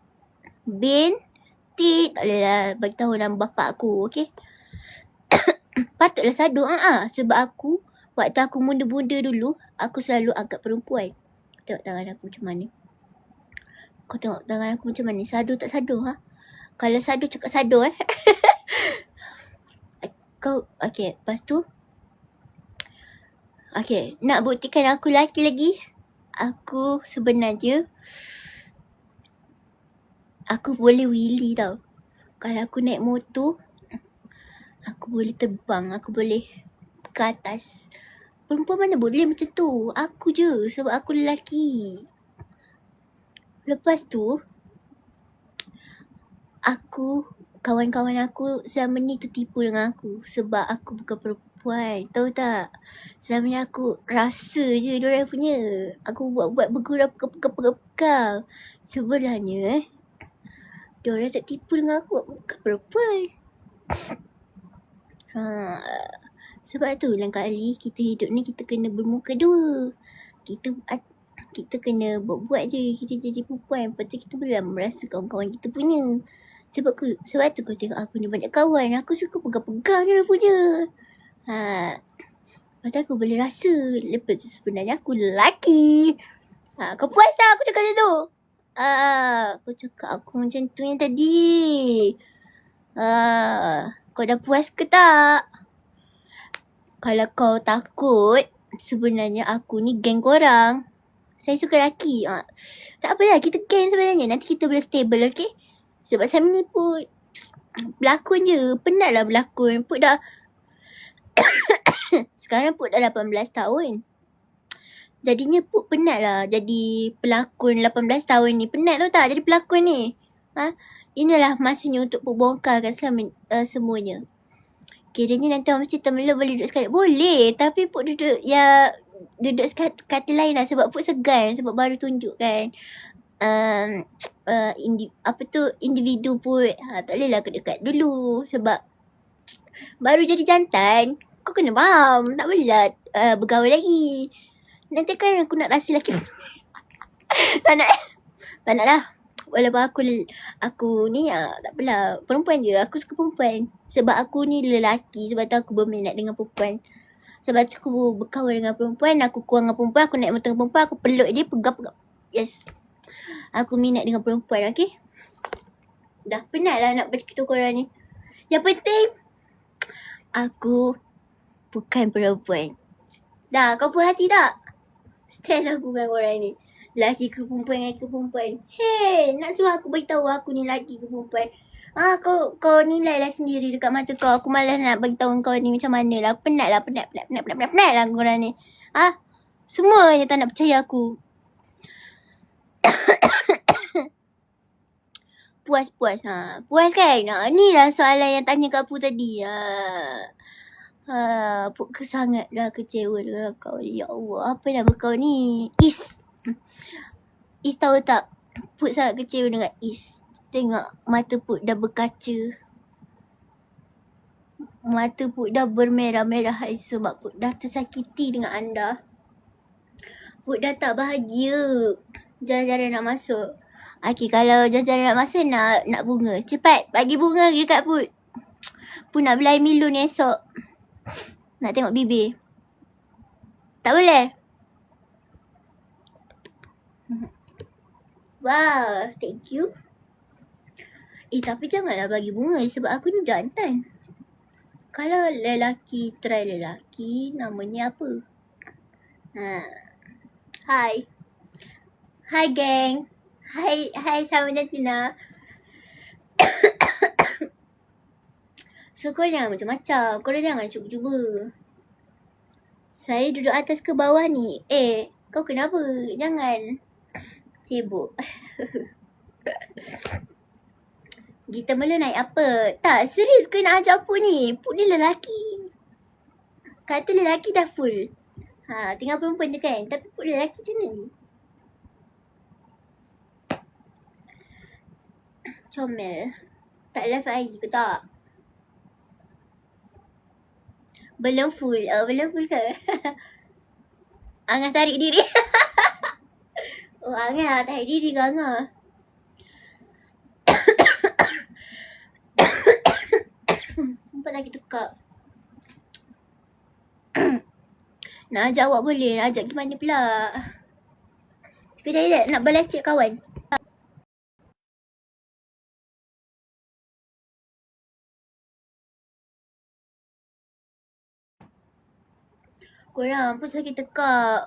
binti. Tak boleh lah bagi tahu nama bapak aku, okay? Patutlah sadu. Sebab aku, waktu aku muda-muda dulu, aku selalu angkat perempuan. Tengok tangan aku macam mana. Kau tengok tangan aku macam mana. Sadu tak sadu, Kalau sadu cakap sadu, Kau, okay, lepas tu, okay, nak buktikan aku lelaki lagi. Aku sebenarnya, aku boleh wheelie tau. Kalau aku naik motor, aku boleh terbang. Aku boleh ke atas. Perempuan mana boleh macam tu? Aku je. Sebab aku lelaki. Lepas tu, kawan-kawan aku selama ni tertipu dengan aku. Sebab aku bukan perempuan. Tahu tak? Selama ni aku rasa je diorang punya. Aku buat bergurau pekak. Sebenarnya, Diorang tak tipu dengan aku bukan perempuan. Sebab tu lain kali kita hidup ni kita kena bermuka dua. Kita kena buat je kita jadi perempuan. Lepas tu kita boleh merasa kawan-kawan kita punya. Sebab tu kau tengok aku ni banyak kawan. Aku suka pegang-pegang dia punya. Lepas tu aku boleh rasa. Lepas tu sebenarnya aku lelaki. Kau puas tak aku cakap macam tu? Aku cakap aku macam tu yang tadi. Kau dah puas ke tak? Kalau kau takut, sebenarnya aku ni geng korang. Saya suka lelaki. Tak apalah, kita geng sebenarnya. Nanti kita boleh stable, okay? Sebab saya ni pun berlakon je. Penat lah berlakon. Put dah sekarang Put dah 18 tahun. Jadinya Put penat lah jadi pelakon 18 tahun ni. Penat tau tak jadi pelakon ni? Inilah masanya untuk Put bongkarkan semuanya. Kiranya nanti orang mesti temen boleh duduk sekali. Boleh. Tapi Put duduk kata lain lah. Sebab Put segan. Sebab baru tunjuk kan. Individu Put. Tak boleh lah dekat dulu. Sebab baru jadi jantan. Kau kena faham. Tak boleh lah bergaul lagi. Nanti kan aku nak rasa lelaki. Tak nak lah. Walaupun aku ni tak apalah. Perempuan je. Aku suka perempuan. Sebab aku ni lelaki. Sebab tu aku berminat dengan perempuan. Sebab tu aku berkawan dengan perempuan. Aku kurang dengan perempuan. Aku naik motor dengan perempuan. Aku peluk dia. Pegang. Yes. Aku minat dengan perempuan. Okay. Dah penat lah nak bercerita korang ni. Yang penting aku bukan perempuan. Dah kau puas hati tak? Stres aku dengan korang ni. Lelaki ke perempuan. Hey, nak suruh aku beritahu aku ni lelaki ke perempuan. Kau nilai lah sendiri dekat mata kau. Aku malas nak beritahu kau ni macam mana lah. Penat lah korang ni. Semuanya tak nak percaya aku. Puas. Puas kan? Ni lah soalan yang tanya kat Put tadi. Put sangatlah kecewa dengan kau. Ya Allah, apa nama kau ni? Is tahu tak? Put sangat kecewa dengan Is. Tengok mata Put dah berkaca. Mata Put dah bermerah-merah sebab Put dah tersakiti dengan anda. Put dah tak bahagia. Jalan-jalan nak masuk. Okay, kalau jalan-jalan nak masuk nak bunga. Cepat bagi bunga dekat Put. Put nak beli Milo ni esok. Nak tengok bibir. Tak boleh? Wow, thank you. Tapi janganlah bagi bunga sebab aku ni jantan. Kalau lelaki try lelaki, namanya apa? Hai geng. Hai sama jantina. So korang jangan macam-macam. Korang jangan cuba-cuba. Saya duduk atas ke bawah ni. Kau kenapa? Jangan sibuk. Gita Melo naik apa? Tak, serius ke nak ajak Put ni? Put ni lelaki. Kata lelaki dah full. Tinggal perempuan je kan? Tapi Put lelaki macam mana ni? Comel. Tak live IG ke tak? Belum full. Belum full ke? Angah tarik diri. Angah tarik diri ke Angah? Nampak lagi tekak. Nak ajak awak boleh. Nak ajak gimana pula? Kejap nak balas cik kawan. Korang pun sakit tekak.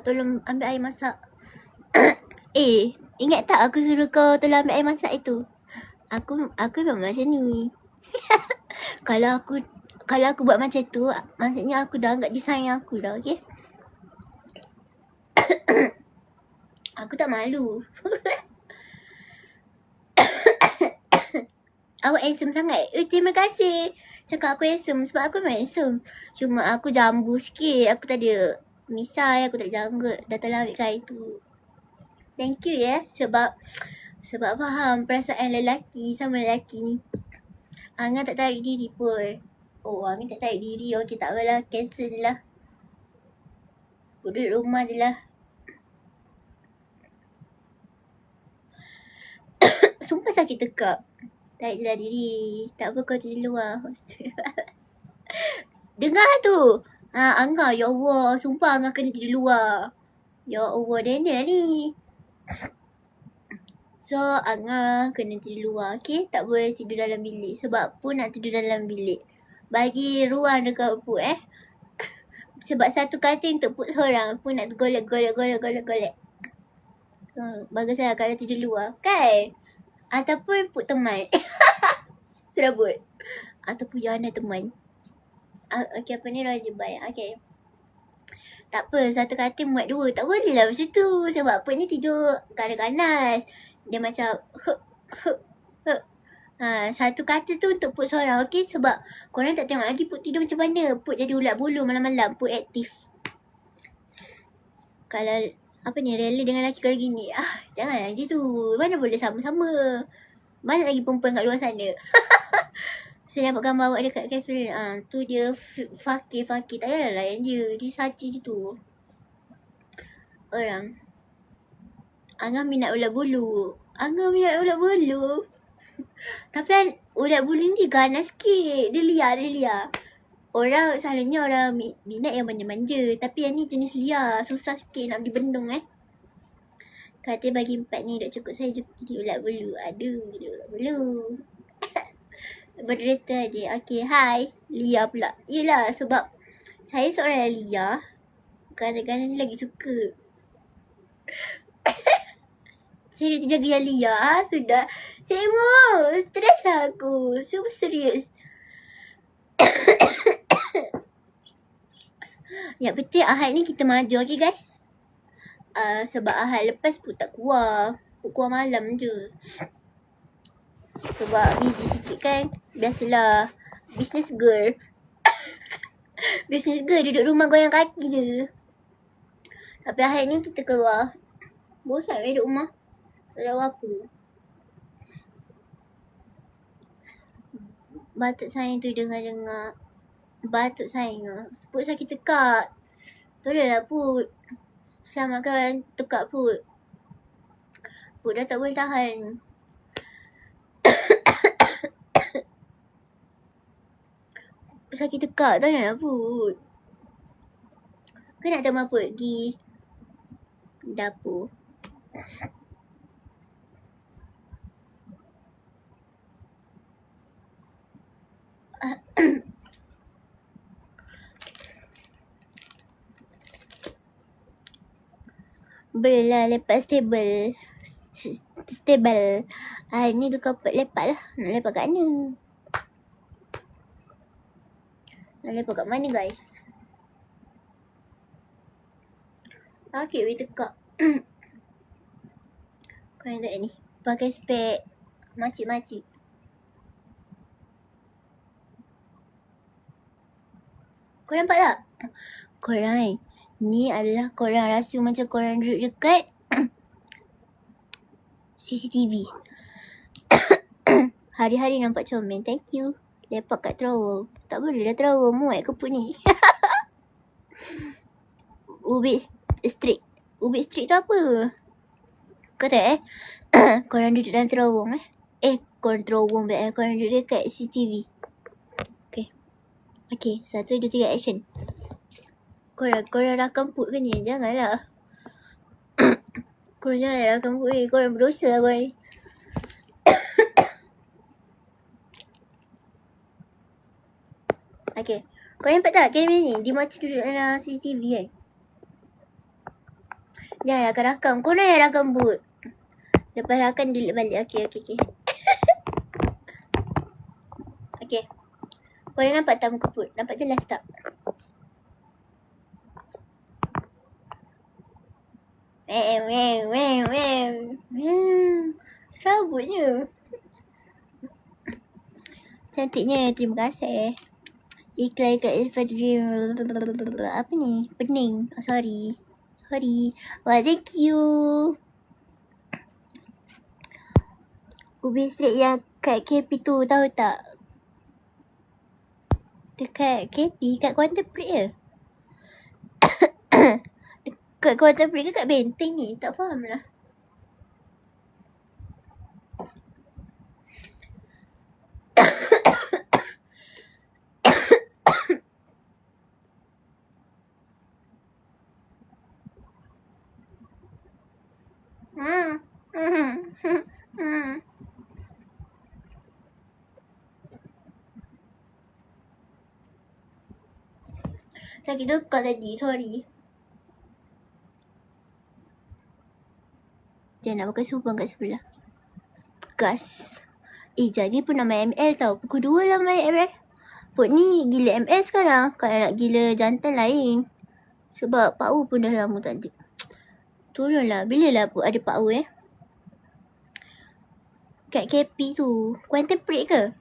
Tolong ambil air masak. Ingat tak aku suruh kau tolong ambil air masak itu? Aku memang macam ni. Kalau aku buat macam tu, maksudnya aku dah anggap disayang aku dah, okay? Aku tak malu. Awak handsome sangat. Terima kasih. Cakap aku handsome sebab aku memang handsome. Cuma aku jambu sikit. Aku tak ada misai. Aku tak ada janggut. Dah telah ambil kain tu. Thank you ya. Sebab Sebab faham perasaan lelaki sama lelaki ni. Angah tak tarik diri pun. Oh, Angah tak tarik diri. Okey, tak apalah. Cancel je lah. Duduk rumah je lah. Sumpah sakit tekak. Tarik je lah diri. Tak apa, kau tidur luar. Dengar tu. Angah, ya Allah. Sumpah Angah kena tidur luar. Ya Allah, Daniel ni. So, Angah kena tidur luar. Okay, tak boleh tidur dalam bilik. Sebab pun nak tidur dalam bilik. Bagi ruang dekat Put Sebab satu katil untuk Put seorang. Pun nak golek. Bagus lah kalau tidur luar. Kan? Ataupun Put teman. Serabut. Ataupun Yana teman. Okay, apa ni Roger Bay. Okay. Tak apa, satu katil muat dua. Tak boleh lah macam tu. Sebab Put ni tidur ganas-ganas. Dia macam satu katil tu untuk Put seorang. Okay, sebab korang tak tengok lagi Put tidur macam mana. Put jadi ulat bulu malam-malam. Put aktif. Kalau rela dengan lelaki kalau gini. Jangan macam tu. Mana boleh sama-sama. Banyak lagi perempuan kat luar sana. Saya dapat gambar awak dekat kafe. Tu dia fakir. Tak payahlah layan dia. Dia saja je tu. Orang. Angah minat ulat bulu. Tapi ulat bulu ni dia ganas sikit. Dia liar. Orang selalunya orang minat yang manja-manja. Tapi yang ni jenis liar. Susah sikit nak beli bendung Kata bagi 4 ni dah cukup saya jadi ulat bulu. Aduh, jadi ulat bulu. Moderator dia. Okay, hi. Lia pula. Yelah, sebab saya seorang yang liar. Kadang-kadang ni lagi suka. Saya dah terjaga yang liar. Sudah. Saya mau. Stres lah aku. Super serius. Yang penting Ahad ni kita maju. Okay guys. Sebab Ahad lepas pun tak keluar. Keluar malam je. Sebab busy sikit kan. Biasalah. Business girl. Business girl duduk rumah goyang kaki je. Tapi Ahad ni kita keluar. Bosan duduk rumah. Tak ada apa. Batuk saya tu dengar-dengar. Batuk saya. Put sakit tekak. Tolonglah Put. Selamatkan tekak Put. Put dah tak boleh tahan. Sakit tekak. Tolonglah Put. Kau nak teman Put pergi dapur. Boleh lah lepak stable. Ni tukar lepak lah. Nak lepak kat mana? Nak lepak kat mana guys? Okay, we tekak. Kau yang tak ni. Pakai spek. Makcik-makcik. Kau nampak tak? Korang ni adalah korang rasa macam korang duduk dekat CCTV. Hari-hari nampak comel. Thank you. Lepak kat terowong. Tak boleh lah terowong. Muat ke Put ni? Ubit Street. Ubit Street tu apa? Kau tahu korang duduk dalam terowong korang terowong korang duduk dekat CCTV. Okay, 1, 2, 3 action. Korang rakam Put ke ni? Janganlah. Korang jangan rakam Put ni. Korang berdosa lah korang ni. Okay. Korang nampak tak kamera ni? Dia macam duduk dalam CCTV kan? Jangan rakam. Korang yang rakam Put. Lepas rakam delete balik. Okay. Okay. Korang nampak tak muka Put? Nampak jelas tak? Serabutnya. Cantiknya. Terima kasih. Iklan kat Ilfadrim. Apa ni? Pening. Sorry. Wah, thank you. Ubi Street yang kat KP tu, tahu tak? Dekat KP, kat Contemporary je. Kat Contemporary ke kat Benteng ni? Tak faham lah. Sakit dekat tadi, sorry. Jangan nak pakai subang kat sebelah. Gas. Jadi pun nama ML tau. Pukul 2 lah main ML. Put ni gila ML sekarang. Kalau nak gila jantan lain. Sebab Pak U pun dah lama tak ada. Tolonglah. Bila lah Put ada Pak U Kat KP tu. Contemporary ke?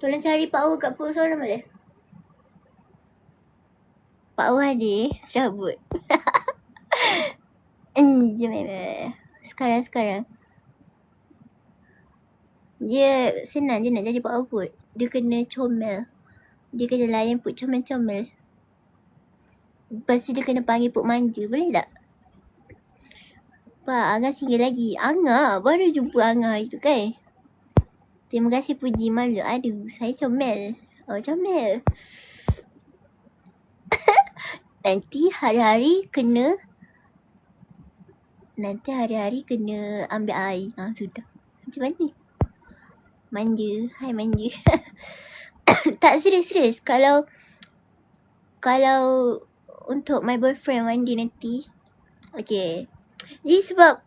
Tolong cari Pak U kat Put seorang boleh? Pak U ada. Serabut. Jom sekarang. Dia senang je nak jadi Pak U Put. Dia kena comel. Dia kena layan Put comel-comel. Lepas tu dia kena panggil Put manja. Boleh tak? Pak, Angah single lagi. Angah? Baru jumpa Angah itu kan? Terima kasih puji malu. Aduh, saya comel. Oh, comel. Nanti hari-hari kena ambil air. Sudah. Macam mana? Manja. Hai manja. Tak, serius. Kalau untuk my boyfriend one day nanti. Okay. Jadi sebab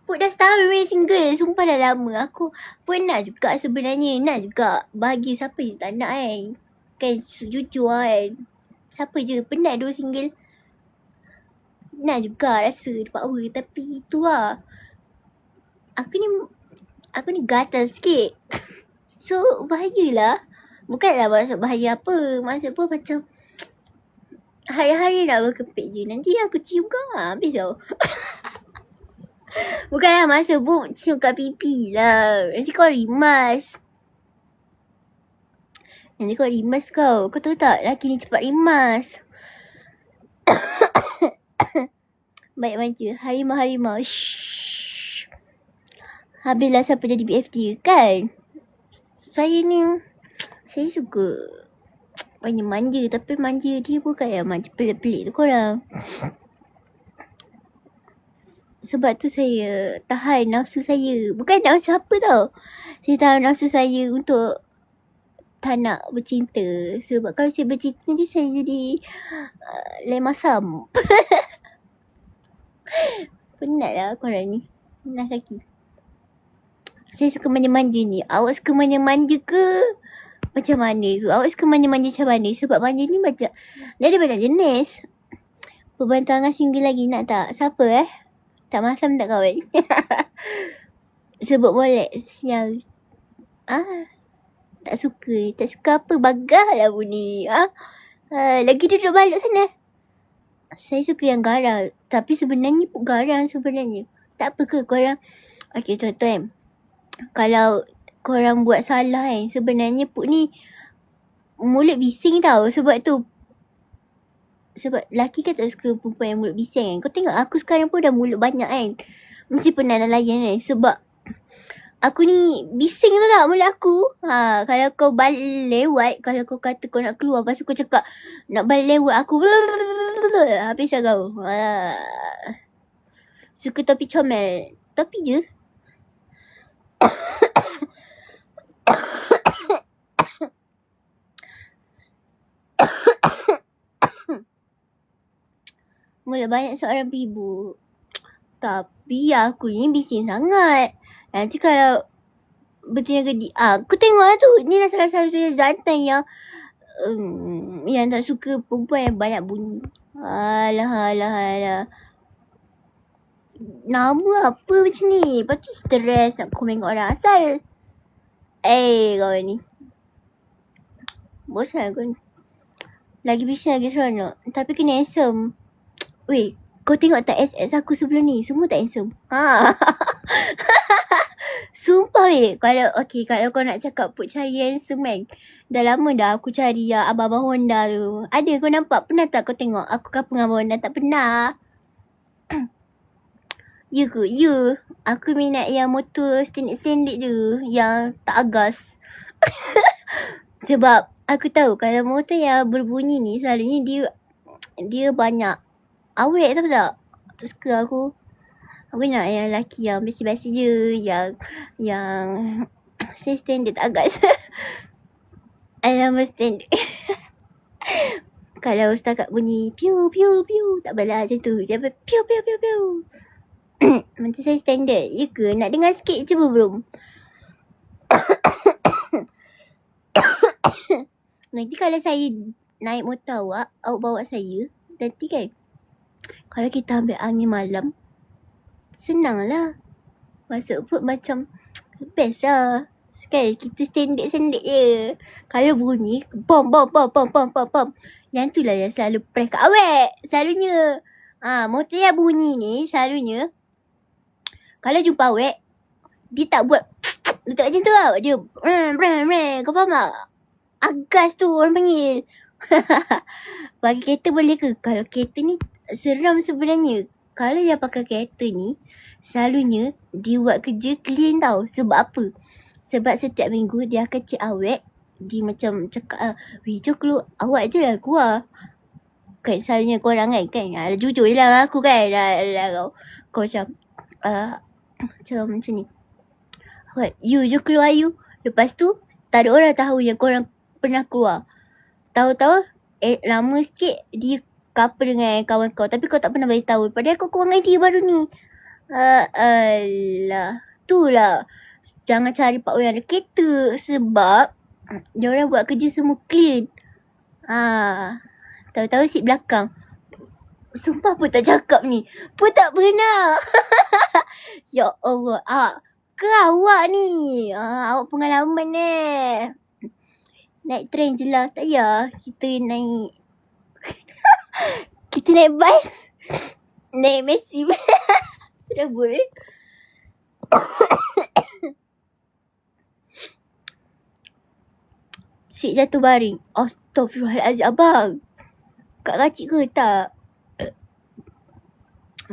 Put dah setahun weh single. Sumpah dah lama. Aku pun nak juga sebenarnya. Nak juga bagi siapa je tak nak kan. Kan jujur kan. Siapa je penat dua single. Nak juga rasa power. Tapi tu lah. Aku ni gatal sikit. So bahayalah. Bukanlah maksud bahaya apa. Maksud pun macam hari-hari nak berkepit je. Nanti aku cium kau habis tau. Bukanlah masa cium kat pipi lah. Nanti kau rimas. Kau. Kau tahu tak lelaki ni cepat rimas. Baik manja. Harimau. Shhh. Habislah siapa jadi BFT kan. Saya suka manja. Tapi manja dia bukan yang manja pelik-pelik tu korang. Sebab tu saya tahan nafsu saya. Bukan nafsu apa tau. Saya tahan nafsu saya untuk tak nak bercinta. Sebab kalau saya bercinta nanti saya jadi lain masam. Penat lah korang ni. Nak kaki. Saya suka manja-manja ni. Awak suka manja-manja ke? Macam mana tu? Awak suka manja-manja macam mana? Sebab manja ni macam dia ada banyak jenis. Pembantu Angah single lagi nak tak? Siapa tak masam tak kawan? Sebut molek siang. Tak suka apa? Bagah lah bunyi. Lagi duduk balik sana. Saya suka yang garang. Tapi sebenarnya pun garang sebenarnya. Tak apa ke korang. Okay, contoh kalau korang buat salah sebenarnya Put ni mulut bising tau. Sebab lelaki kan tak suka perempuan yang mulut bising Kau tengok aku sekarang pun dah mulut banyak Mesti pernah dah layan Sebab aku ni bising tu tak mulut aku. Kalau kau balik lewat, kalau kau kata kau nak keluar, lepas tu kau cakap nak balik lewat aku. Habis lah kau. Suka topi comel. Topi je. Mula banyak seorang ibu. Tapi aku ni bising sangat. Nanti kalau bertenaga aku tengok lah tu. Ni lah salah satu jantan yang tak suka perempuan yang banyak bunyi. Alah. Nama apa macam ni? Lepas tu stres nak komen kat orang asal. Kau ni. Bosan kau ni. Lagi bising lagi seronok. Tapi kena handsome. Weh, Kau tengok tak SS aku sebelum ni? Semua tak handsome. Ha. Sumpah kalau kau nak cakap Put cari handsome kan, dah lama dah aku cari yang abang-abang Honda tu. Ada kau nampak? Pernah tak kau tengok aku couple dengan abang Honda? Tak pernah. Ya ke? Ya. Aku minat yang motor standard-standard je. Yang tak agas. Sebab aku tahu kalau motor yang berbunyi ni selalunya dia banyak awet, tahu tak? Tak suka aku. Aku nak yang lelaki yang biasa-biasa je. Yang standard tak agas. Alamak standard. Kalau setakat bunyi piu piu piu, tak apalah macam tu. Jangan piu piu piu piu. Macam saya standard. Ya ke? Nak dengar sikit cuba belum? Nanti kalau saya naik motor awak bawa saya. Nanti kan, kalau kita ambil angin malam, senang lah. Masuk pun macam best lah. Kan kita standard je. Kalau bunyi bom. Yang tu lah yang selalu press kat awet. Selalunya. Motor yang bunyi ni selalunya, kalau jumpa awet, dia tak buat dia tak macam tu tau. Dia kau faham tak? Agas tu orang panggil. Bagi kereta boleh ke? Kalau kereta ni seram sebenarnya. Kalau yang pakai kereta ni, selalunya dia buat kerja clean tau. Sebab apa? Sebab setiap minggu dia akan cek awet. Dia macam cakap, weh jom keluar, awak je lah keluar. Kan selalunya korang kan jujur je lah aku kan. Kau macam macam ni. Awak, you je keluar you. Lepas tu, tak ada orang tahu yang korang pernah keluar. Tahu-tahu, lama sikit dia couple dengan kawan kau. Tapi kau tak pernah beritahu. Padahal kau kurang idea baru ni. Alah. Itulah. Jangan cari Pak Wei ada kereta. Sebab dia orang buat kerja semua clean. Tahu-tahu seat belakang. Sumpah pun tak cakap ni. Pun tak pernah. Ya Allah. Ke awak ni? Awak pengalaman naik train je lah. Tak payah kita naik. Kita naik bus. Naik Messi. Sudah boleh. Sik jatuh baring. Astaghfirullahaladzim abang. Kak kacik ke tak?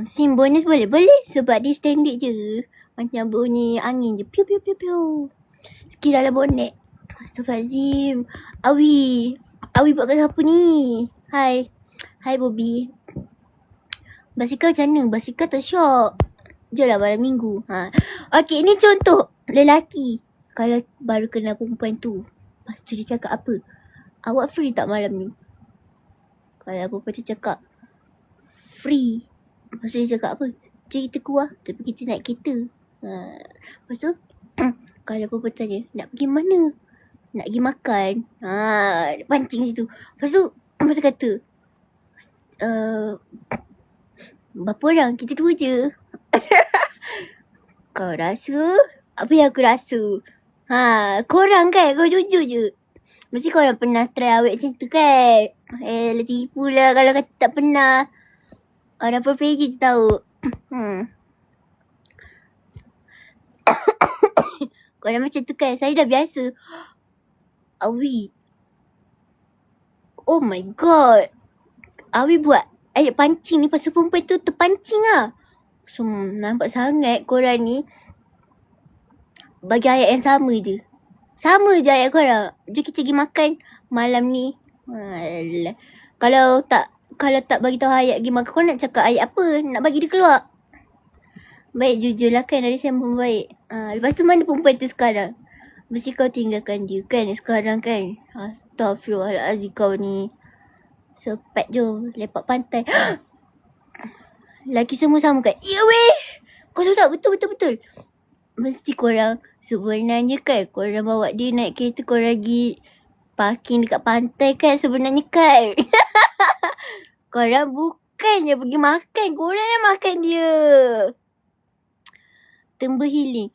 SIM bonus boleh? Boleh. Sebab dia standard je. Macam bunyi angin je. Piu piu piu piu. Sikit dalam bonet. Astaghfirullahaladzim. Awi buat kat siapa ni? Hai Bobby. Basikal macam mana? Basikal tersyok. Je lah malam minggu. Okay, ni contoh lelaki. Kalau baru kenal perempuan tu, lepas tu dia cakap apa? Awak free tak malam ni? Kalau perempuan tu cakap free, lepas tu dia cakap apa? Jom kita keluar. Tapi kita naik kereta. Lepas tu kalau perempuan tanya, nak pergi mana? Nak pergi makan. Pancing situ. Lepas tu kata, berapa orang? Kita dua je. Kau rasa? Apa yang aku rasa? Korang kan? Kau jujur je. Mesti korang pernah try awet macam tu kan? Tipu lah kalau kata tak pernah. Orang perfect je tahu. Korang macam tu kan? Saya dah biasa. Awi. Oh my god. Awi buat ayat pancing ni pasal perempuan tu terpancing lah. So, nampak sangat korang ni bagi ayat yang sama je. Sama je ayat korang. Jom kita pergi makan malam ni. Kalau tak bagi tahu ayat pergi makan, kau nak cakap ayat apa? Nak bagi dia keluar. Baik, jujur lah kan, dari saya pun baik. Lepas tu mana perempuan tu sekarang? Mesti kau tinggalkan dia kan sekarang kan? Astaghfirullahaladzim kau ni. Sepat je lepak pantai. Laki semua sama kan? Ya weh. Kau tahu tak? Betul. Mesti korang sebenarnya kan, korang bawa dia naik kereta, korang pergi parking dekat pantai kan sebenarnya kan? Korang bukannya pergi makan, korang yang makan dia. Tembehiling.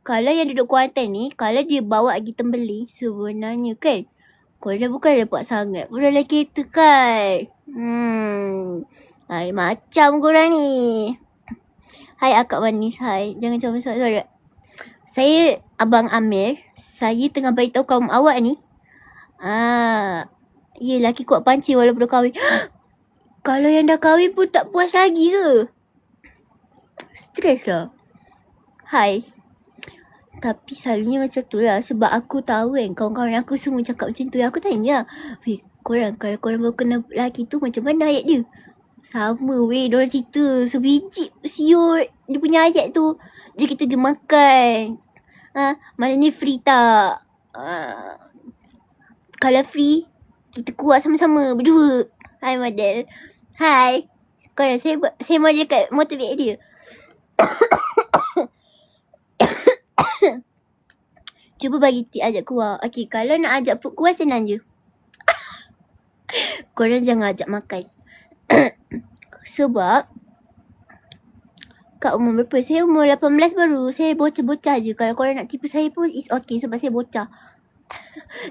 Kalau yang duduk Kuantan ni, kalau dia bawa pergi Tembeling, sebenarnya kan, korang bukan lepak sangat pun dalam kereta kan? Hai, macam korang ni. Hai akak manis, hai. Jangan macam sorry. Saya Abang Amir. Saya tengah beritahu kaum awak ni. Ya, laki kuat pancing walaupun dah kahwin. Kalau yang dah kahwin pun tak puas lagi ke? Stres lah. Hai. Tapi selalunya macam tu lah. Sebab aku tahu kan kawan-kawan aku semua cakap macam tu. Aku tanya, weh korang kalau korang baru kenal lelaki tu macam mana ayat dia? Sama weh, diorang cerita sebiji siut dia punya ayat tu. Dia kita pergi makan. Maknanya free tak? Kalau free, kita kuat sama-sama berdua. Hai model. Hai. Korang saya model kat motivate dia. Cuba bagi tip ajak keluar. Okay, kalau nak ajak keluar senang je. Korang jangan ajak makan. Sebab kat umur berapa? Saya umur 18 baru. Saya bocah-bocah je. Kalau korang nak tipu saya pun it's okay sebab saya bocah.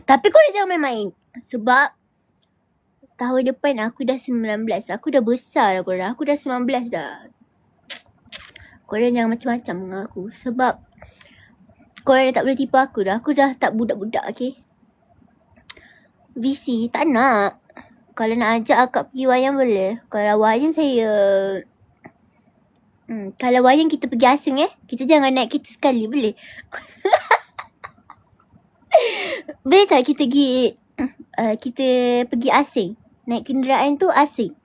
Tapi korang jangan main-main. Sebab tahun depan aku dah 19. Aku dah besar lah korang. Aku dah 19 dah. Korang jangan macam-macam dengan aku. Sebab korang dah tak boleh tipu aku dah. Aku dah tak budak-budak, okay? VC tak nak. Kalau nak ajak akak pergi wayang boleh. Kalau wayang saya... kalau wayang kita pergi asing kita jangan naik kereta sekali boleh? Boleh tak kita pergi kita pergi asing? Naik kenderaan tu asing.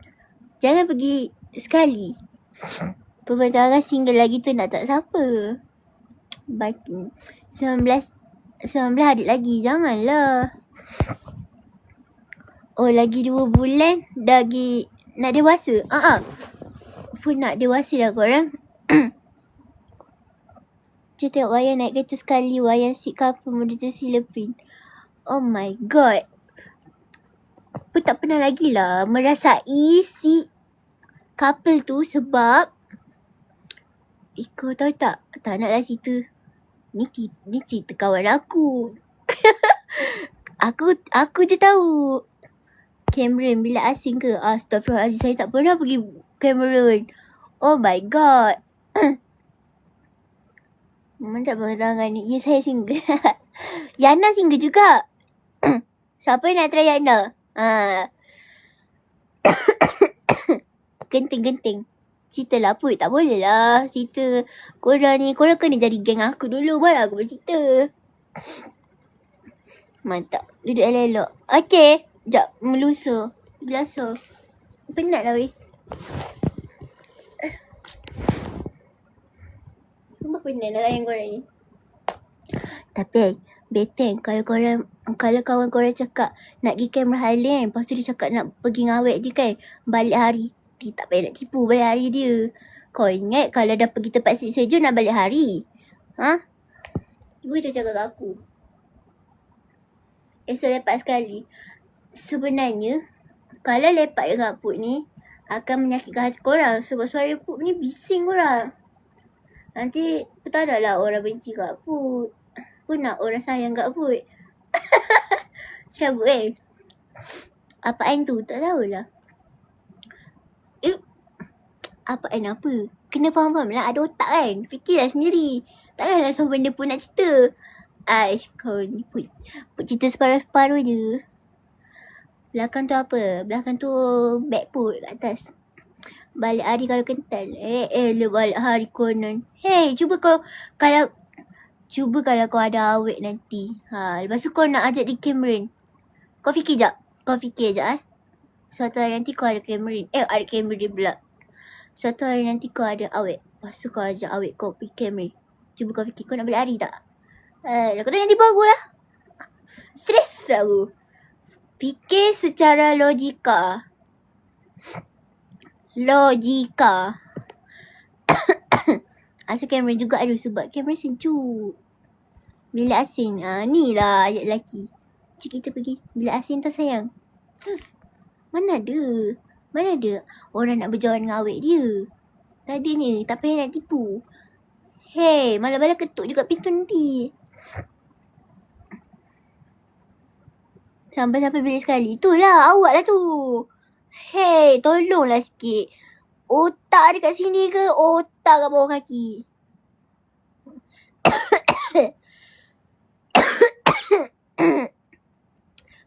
Jangan pergi sekali. Pemandangan single lagi tu nak tak siapa. 19 adik lagi. Janganlah. Oh lagi 2 bulan dah lagi nak dewasa. Pun nak dewasa dah korang. Macam tengok wayang naik kereta sekali. Wayang seat couple model Silepin. Oh my god. Pun tak pernah lagi lah merasai si couple tu sebab kau tahu tak? Tak naklah cerita. Ni cerita kawan aku. Aku je tahu. Cameron bila asing ke? Astaghfirullahaladzim, saya tak pernah pergi Cameron. Oh my god. Mantap pemandangan ni. Ya, saya single. Yana single juga. Siapa yang nak try Yana? Genting. Cerita lah apa? Tak boleh lah. Cerita korang ni. Korang kena jadi geng aku dulu. Baru aku bercerita. Mantap. Duduk elok-elok. Okay. Sekejap. Melusuh. Gelasa. Penat lah weh. Sumpah penat lah layan korang ni. Tapi better kalau kawan korang cakap nak pergi Camp Highland, lepas tu dia cakap nak pergi ngawet dia kan, balik hari. Dia tak payah nak tipu balik hari dia. Kau ingat kalau dah pergi tempat sejuk nak balik hari? Cuba dia cakap kat aku. Esok lepak sekali. Sebenarnya kalau lepak dengan Pup ni akan menyakitkan hati korang. Sebab suara Pup ni bising korang. Nanti tak ada lah orang benci kat Pup. Pun nak orang sayang kat Pup. Cabut apaan tu? Tak tahulah. Apaan apa? Kena faham-faham lah. Ada otak kan? Fikirlah sendiri. Takkanlah semua benda pun nak cerita. Aish, kau ni Pup cerita separuh-separuh je. Belakang tu apa? Belakang tu beg Pup kat atas. Balik hari kalau kental. Lu balik hari konon. Hey, cuba kalau kau ada awet nanti. Lepas tu kau nak ajak di Cameron. Kau fikir jap. Suatu hari nanti kau ada Cameron. Ada Cameron pula. Suatu hari nanti kau ada awet. Lepas tu kau ajak awet kau pergi Cameron. Cuba kau fikir kau nak balik hari tak? Kau tak nak tipu aku lah. Stres aku. Fikir secara logika. Asal Cameron juga ada sebab Cameron sejuk. Bila asing. Ni lah ayat lelaki. Cik kita pergi. Bila asing tak sayang. Mana ada orang nak berjauhan dengan awet dia. Tak adanya. Tak payah nak tipu. Hey, malam-malam ketuk juga pintu nanti. Sampai bilik sekali. Itulah awak lah tu. Hey, tolonglah sikit. Otak dekat sini ke otak kat bawah kaki?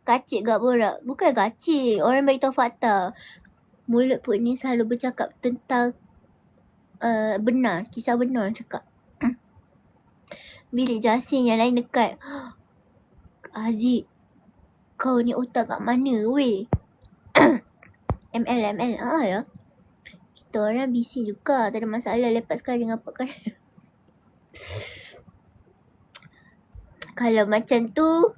Kacik gak borak? Bukan kacik. Orang bagi tahu fakta. Mulut Put ni selalu bercakap tentang benar. Kisah benar cakap. Bilik Jasin yang lain dekat. Aziz, kau ni otak kat mana weh? ML ya. Kita orang busy juga. Tak ada masalah lepas sekali dengan apa kan. Kalau macam tu,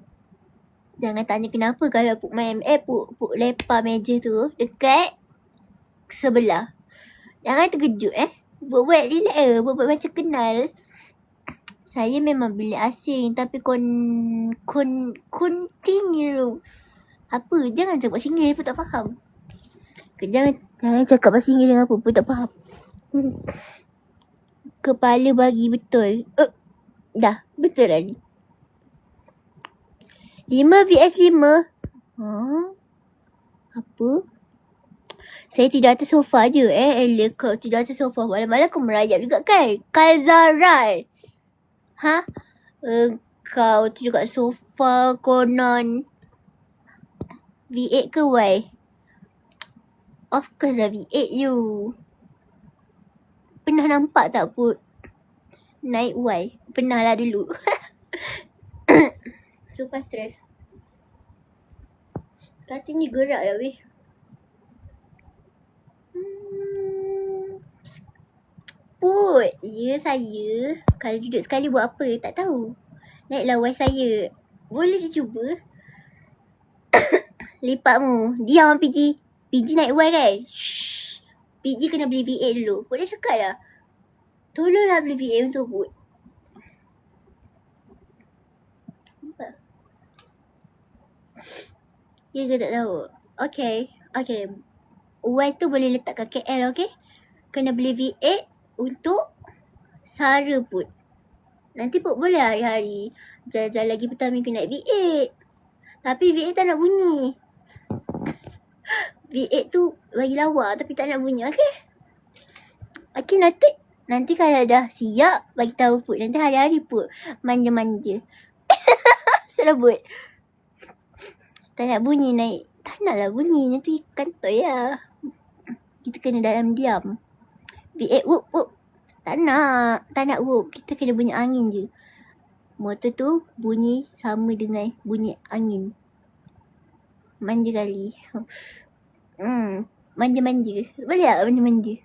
jangan tanya kenapa kalau Put main ML, Put lepak meja tu dekat sebelah. Jangan terkejut Buat-buat relax buat-buat macam kenal. Saya memang bilik asing tapi continue. Apa? Jangan cakap bahasa Inggeris, Put tak faham. Jangan cakap bahasa Inggeris dengan Put tak faham. Kepala bagi betul. Dah, betul lah ni. 5 vs 5. Apa? Saya tidur atas sofa je Elok kau tidur atas sofa. Malam-malam kau merayap juga kan? Kalzarai. Kau tidur kat sofa konon V8 ke Y? Of course lah V8 you. Pernah nampak tak Put naik Y? Pernah lah dulu. Sumpah stres. Katil ni gerak lah weh. Put, ya saya kalau duduk sekali buat apa tak tahu. Naiklah Y saya. Boleh dicuba? Lipatmu. Diam PG. PG naik Y kan? Shh. PG kena beli V8 dulu. Put dah cakap dah. Tolonglah beli V8 untuk Put. Apa? Ya ke tak tahu? Okay. Y tu boleh letak kat KL okay? Kena beli V8 untuk Sara Put. Nanti Put boleh hari-hari jalan-jalan lagi petang minggu naik V8. Tapi V8 tak nak bunyi. V8 tu bagi lawa tapi tak nak bunyi. Okay nanti kalau dah siap bagi tahu Put. Nanti hari-hari Put manja-manja. Serabut. Tak nak bunyi naik. Tak naklah bunyi. Nanti kantoi lah. Kita kena dalam diam. V8 whoop. Tak nak whoop. Kita kena bunyi angin je. Motor tu bunyi sama dengan bunyi angin. Manja kali. Manja-manja. Boleh tak manja-manja?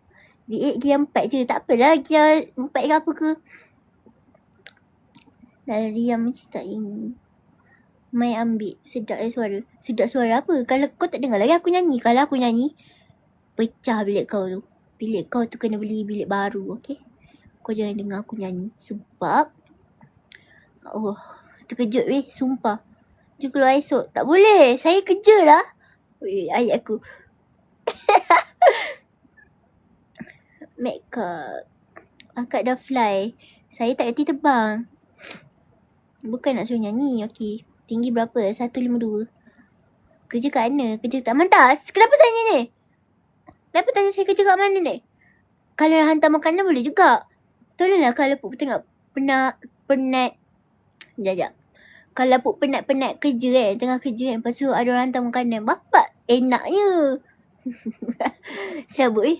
V8 gear 4 je. Tak apalah gear 4 ke apa ke. Dah diam macam tak ingin. Mai ambil. Sedap suara. Sedap suara apa? Kalau kau tak dengar lagi aku nyanyi. Kalau aku nyanyi, pecah bilik kau tu. Bilik kau tu kena beli bilik baru, okay? Kau jangan dengar aku nyanyi. Sebab terkejut weh, sumpah. Jom keluar esok. Tak boleh, saya kerja lah. Weh, ayat aku. Makeup. Akak dah fly. Saya tak reti terbang. Bukan nak suruh nyanyi, okay. Tinggi berapa? 152. Kerja kat mana? Kerja kat Mantas. Kenapa saya ni? Kenapa tanya saya kerja kat mana ni? Kalau hantar makanan boleh juga. Tolonglah kalau Put tengok penat. Sekejap. Kalau Put penat-penat kerja kan. Tengah kerja kan. Lepas tu ada orang hantar makanan. Bapak enaknya. Serabut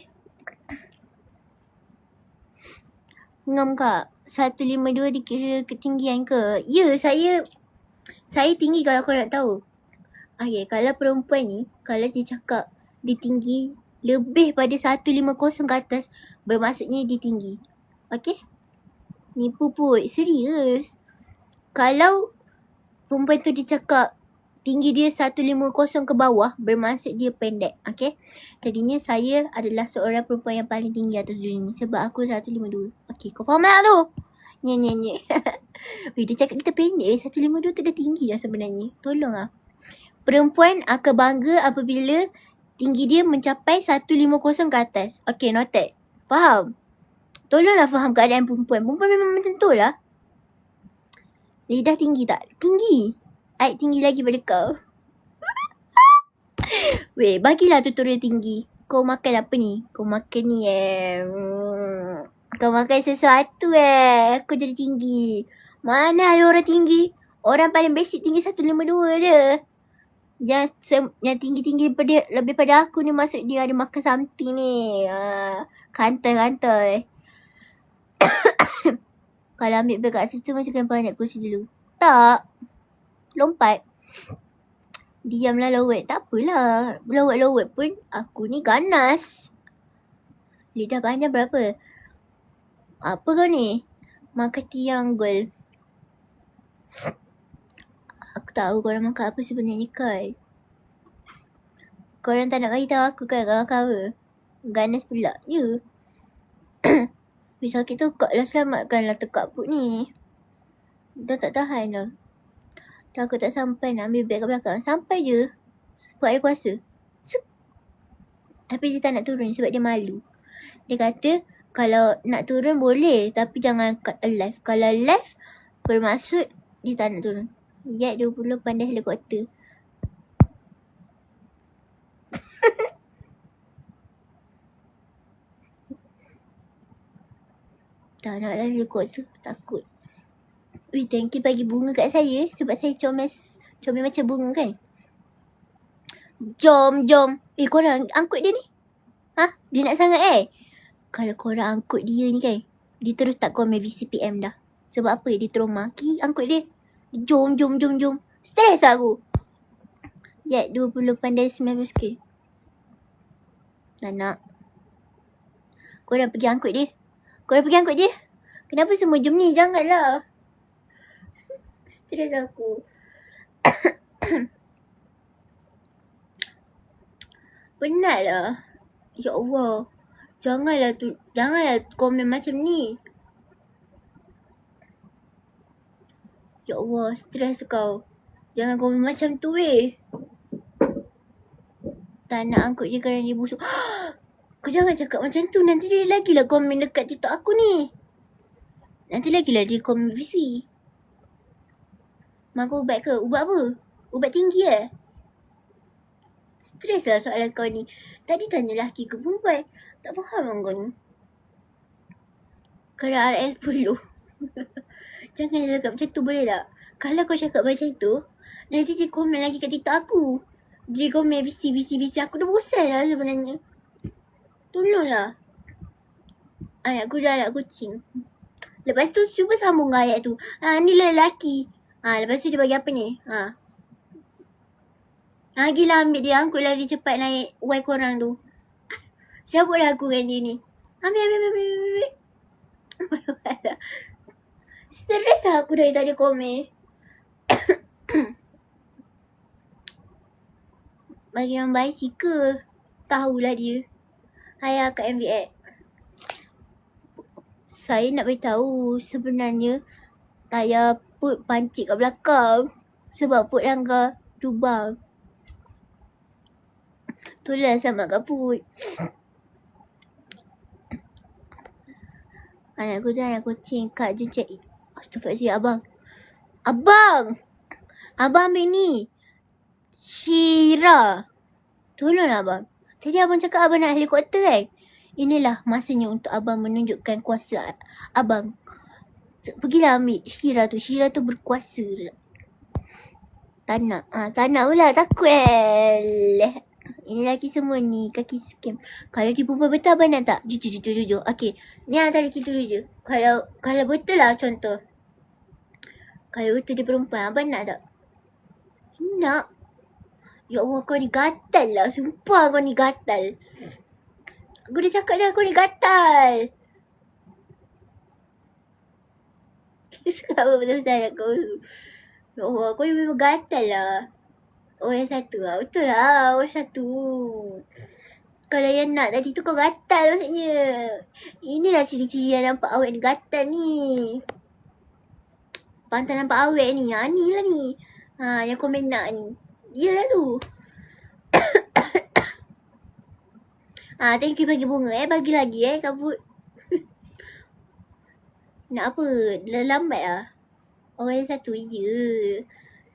Ngam kak. 152 dikira ketinggian ke? Ya, saya tinggi kalau kau nak tahu. Okay, kalau perempuan ni, kalau dia cakap dia tinggi lebih pada 150 ke atas, bermaksudnya dia tinggi. Okay? Nipu Put. Serius. Kalau perempuan tu dia cakap tinggi dia 150 ke bawah, bermaksud dia pendek. Okay? Jadinya saya adalah seorang perempuan yang paling tinggi atas dunia ni. Sebab aku 152. Okay, kau faham tak tu? Nye. Weh, dia cakap kita pendek. 152 tu dah tinggi dah sebenarnya. Tolong lah. Perempuan akan bangga apabila tinggi dia mencapai 150 ke atas. Okay, noted. Faham? Tolonglah faham keadaan perempuan. Perempuan memang macam tu lah. Lidah tinggi tak? Tinggi. Aib tinggi lagi pada kau. Weh, bagilah tutorial tinggi. Kau makan apa ni? Kau makan ni Kau makan sesuatu Aku jadi tinggi. Mana ada orang tinggi? Orang paling basic tinggi 152 je. Yang tinggi-tinggi lebih pada aku ni maksud dia ada makan something ni. Kantai. Kalau ambil beg kat situ macam kan banyak kursi dulu. Tak. Lompat. Diamlah lowet. Tak apalah. Lowet pun aku ni ganas. Lidah panjang berapa? Apa kau ni? Makan tiang gol. Aku tahu korang makan apa sebenarnya kan. Korang tak nak bagi tahu aku kan kalau makan apa. Ganas pula. Ya. Bisa kita lah selamatkanlah tekak put ni. Dah tak tahan dah. Takut tak sampai nak ambil beg kat belakang. Sampai je. Buat ada kuasa. Tapi dia tak nak turun sebab dia malu. Dia kata kalau nak turun boleh tapi jangan kat alive. Kalau alive bermaksud dia tak nak turun. Yat 20 pandai helikopter. Tak nak lah helikopter. Takut. Thank you bagi bunga kat saya sebab saya comel macam bunga kan. Jom. Korang angkut dia ni. Dia nak sangat Kalau korang angkut dia ni kan, dia terus tak komen VCPM dah. Sebab apa? Dia terus maki angkut dia. Jom. Stres aku. Yat 20 pandai 19 ke. Nak. Korang pergi angkut dia. Kenapa semua jom ni? Janganlah. Stres aku. Penat lah. Ya Allah. Janganlah komen macam ni. Ya Allah, stres kau. Jangan komen macam tu Tak nak angkut je kerana dia busuk. Kau jangan cakap macam tu. Nanti dia lagilah komen dekat TikTok aku ni. Nanti lagilah dia komen VC. Makan ubat ke? Ubat apa? Ubat tinggi Stres lah soalan kau ni. Tadi tanya lelaki ke perempuan. Tak faham lah kau ni. Kalau RS 10. Jangan cakap macam tu boleh tak? Kalau kau cakap macam tu, nanti dia komen lagi kat TikTok aku. Dia komen VC. Aku dah bosan lah sebenarnya. Tolonglah. Aku dah anak kucing. Lepas tu cuba sambung ayat tu. Ni lelaki. Lepas tu dia bagi apa ni? Gila ambil dia. Angkut lagi cepat naik Y korang tu. Serabutlah aku dengan dia ni. Ambil. Stres lah aku dari tadi komen. Bagi nama bicycle. Tahulah dia. Hai Kak MVX. Saya nak beritahu sebenarnya tayar put pancit kat belakang. Sebab put langgar lubang. Tolonglah selamatkan put. Anak kucing. Kak je cek. Astaghfirullah abang. Abang ambil ni. Syira. Tolonglah abang. Tadi abang cakap abang nak helikopter kan? Inilah masanya untuk abang menunjukkan kuasa abang. Pergilah ambil Syira tu. Syira tu berkuasa. Tak nak pula. Takut Ini lelaki semua ni. Kaki scam. Kalau dia perempuan betul abang nak tak? Jujur. Okay. Ni antara kita dulu je. Kalau betul lah contoh. Kalau betul dia perempuan. Abang nak tak? Nak. Ya Allah kau ni gatal lah. Sumpah kau ni gatal. Aku dah cakap dah kau ni gatal. Cakap apa betul-betul kau. Ya Allah kau ni memang gatal lah. Oh yang satu lah. Betul lah. Oh satu. Kalau yang nak tadi tu kau gatal maksudnya. Inilah ciri-ciri yang nampak awet ni gatal ni. Pantai nampak awet ni. Ni lah ni. Yang komen nak ni. Dia lah tu. Thank you bagi bunga bagi lagi kabut. Nak apa? Lambat lah. Oh yang satu je.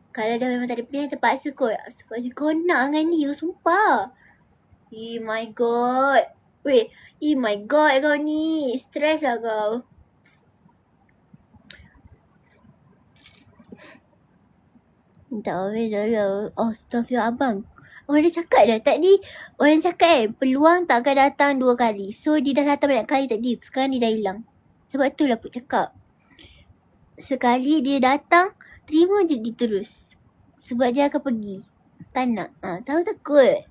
Kalau dah memang tak ada pilihan terpaksa kau. Kau nak dengan dia sumpah. My god. Weh, my god kau ni. Stres lah kau. Minta awal dulu. Astaghfirullah abang. Orang dah cakap dah tadi. Orang cakap peluang tak akan datang 2 kali. So dia dah datang banyak kali tadi. Sekarang dia dah hilang. Sebab tu lah Put cakap. Sekali dia datang, terima je dia terus. Sebab dia akan pergi. Tak nak. Tahu takut.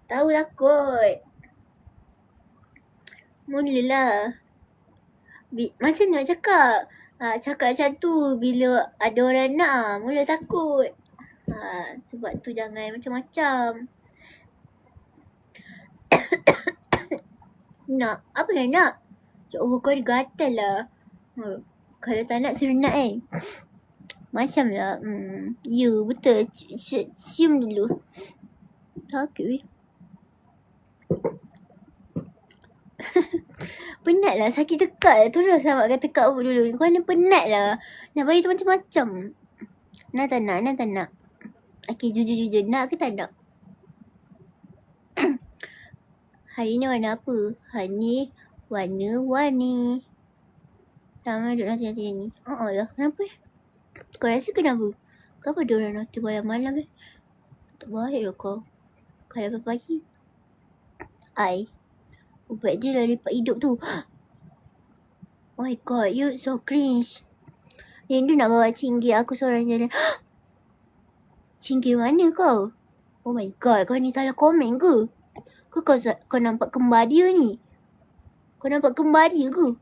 Tahu takut. Mulalah. Macam nak cakap. Cakap macam tu bila ada orang nak. Mula takut. Sebab tu jangan macam-macam. Nak? Apa yang nak? Ya Allah kau ni gatal lah. Kalau tak nak suruh nak Macam lah. Ya betul. Cium dulu. Takut weh. Penat lah. Sakit tekak lah. Tolong selamatkan tekak aku dulu. Kau ni penat lah. Nak bagi tu macam-macam. Nak tak nak? Okay, jujur. Nak ke tak nak? Hari ni warna apa? Hari ni warna-warni. Ramai duduk nanti ni. Lah. Kenapa Kau rasa kenapa? Kenapa dia orang nanti malam-malam Tak baik lah kau. Kalau pagi. Ubat dia dah lipat hidup tu. Oh my god, you so cringe. Rindu nak bawa Cinggi aku seorang jalan. Cinggi mana kau? Oh my god, kau ni salah komen ke? Kau nampak kembar dia ni? Kau nampak kembar dia ke?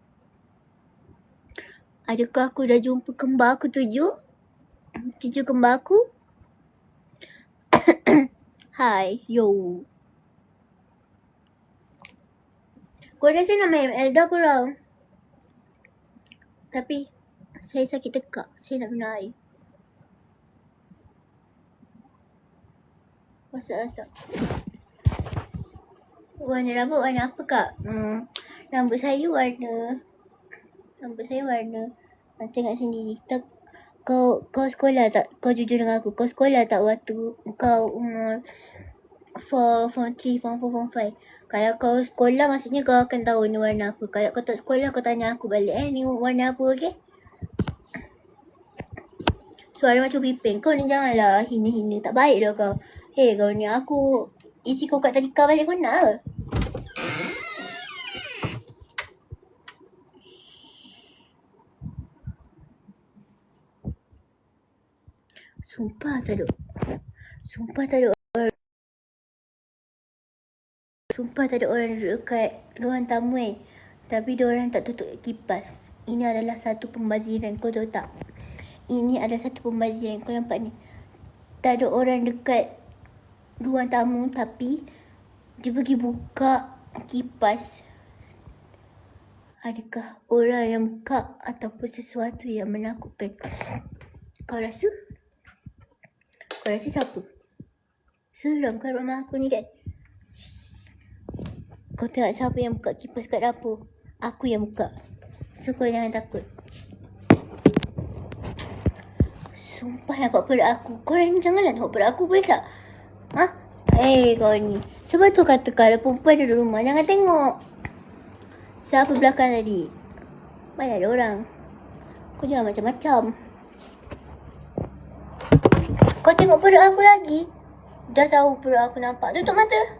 Adakah aku dah jumpa kembar aku 7? 7 kembar aku? Hai, yo. Kau rasa nak main Elda korang? Tapi saya sakit tekak. Saya nak minum air. Masak. Warna rambut warna apa kak? Rambut saya warna. Tengok sendiri. Kau sekolah tak? Kau jujur dengan aku. Kau sekolah tak waktu kau umur form 3, form 4, form 5? Kalau kau sekolah maksudnya kau akan tahu ni warna apa. Kalau kau tak sekolah kau tanya aku balik ni warna apa, okey? Suara macam piping. Kau ni janganlah hina-hina. Tak baik dah kau. Kau ni aku isi kau kat tadika balik kau nak ke? Sumpah tak ada orang duduk kat ruang tamu Tapi diorang tak tutup kipas. Ini adalah satu pembaziran. Kau tahu tak? Ini adalah satu pembaziran. Kau nampak ni? Tak ada orang dekat ruang tamu tapi dia pergi buka kipas. Adakah orang yang buka ataupun sesuatu yang menakutkan? Kau rasa siapa? Seram kan rumah aku ni kan? Kau tengok siapa yang buka kipas kat dapur? Aku yang buka. So kau jangan takut. Sumpah nampak perut aku. Korang ni janganlah tengok perut aku boleh tak? Kau ni. Sebab tu kata kalau perempuan duduk rumah jangan tengok. Siapa belakang tadi? Mana ada orang? Kau jangan macam-macam. Kau tengok perut aku lagi? Dah tahu perut aku nampak. Tutup mata.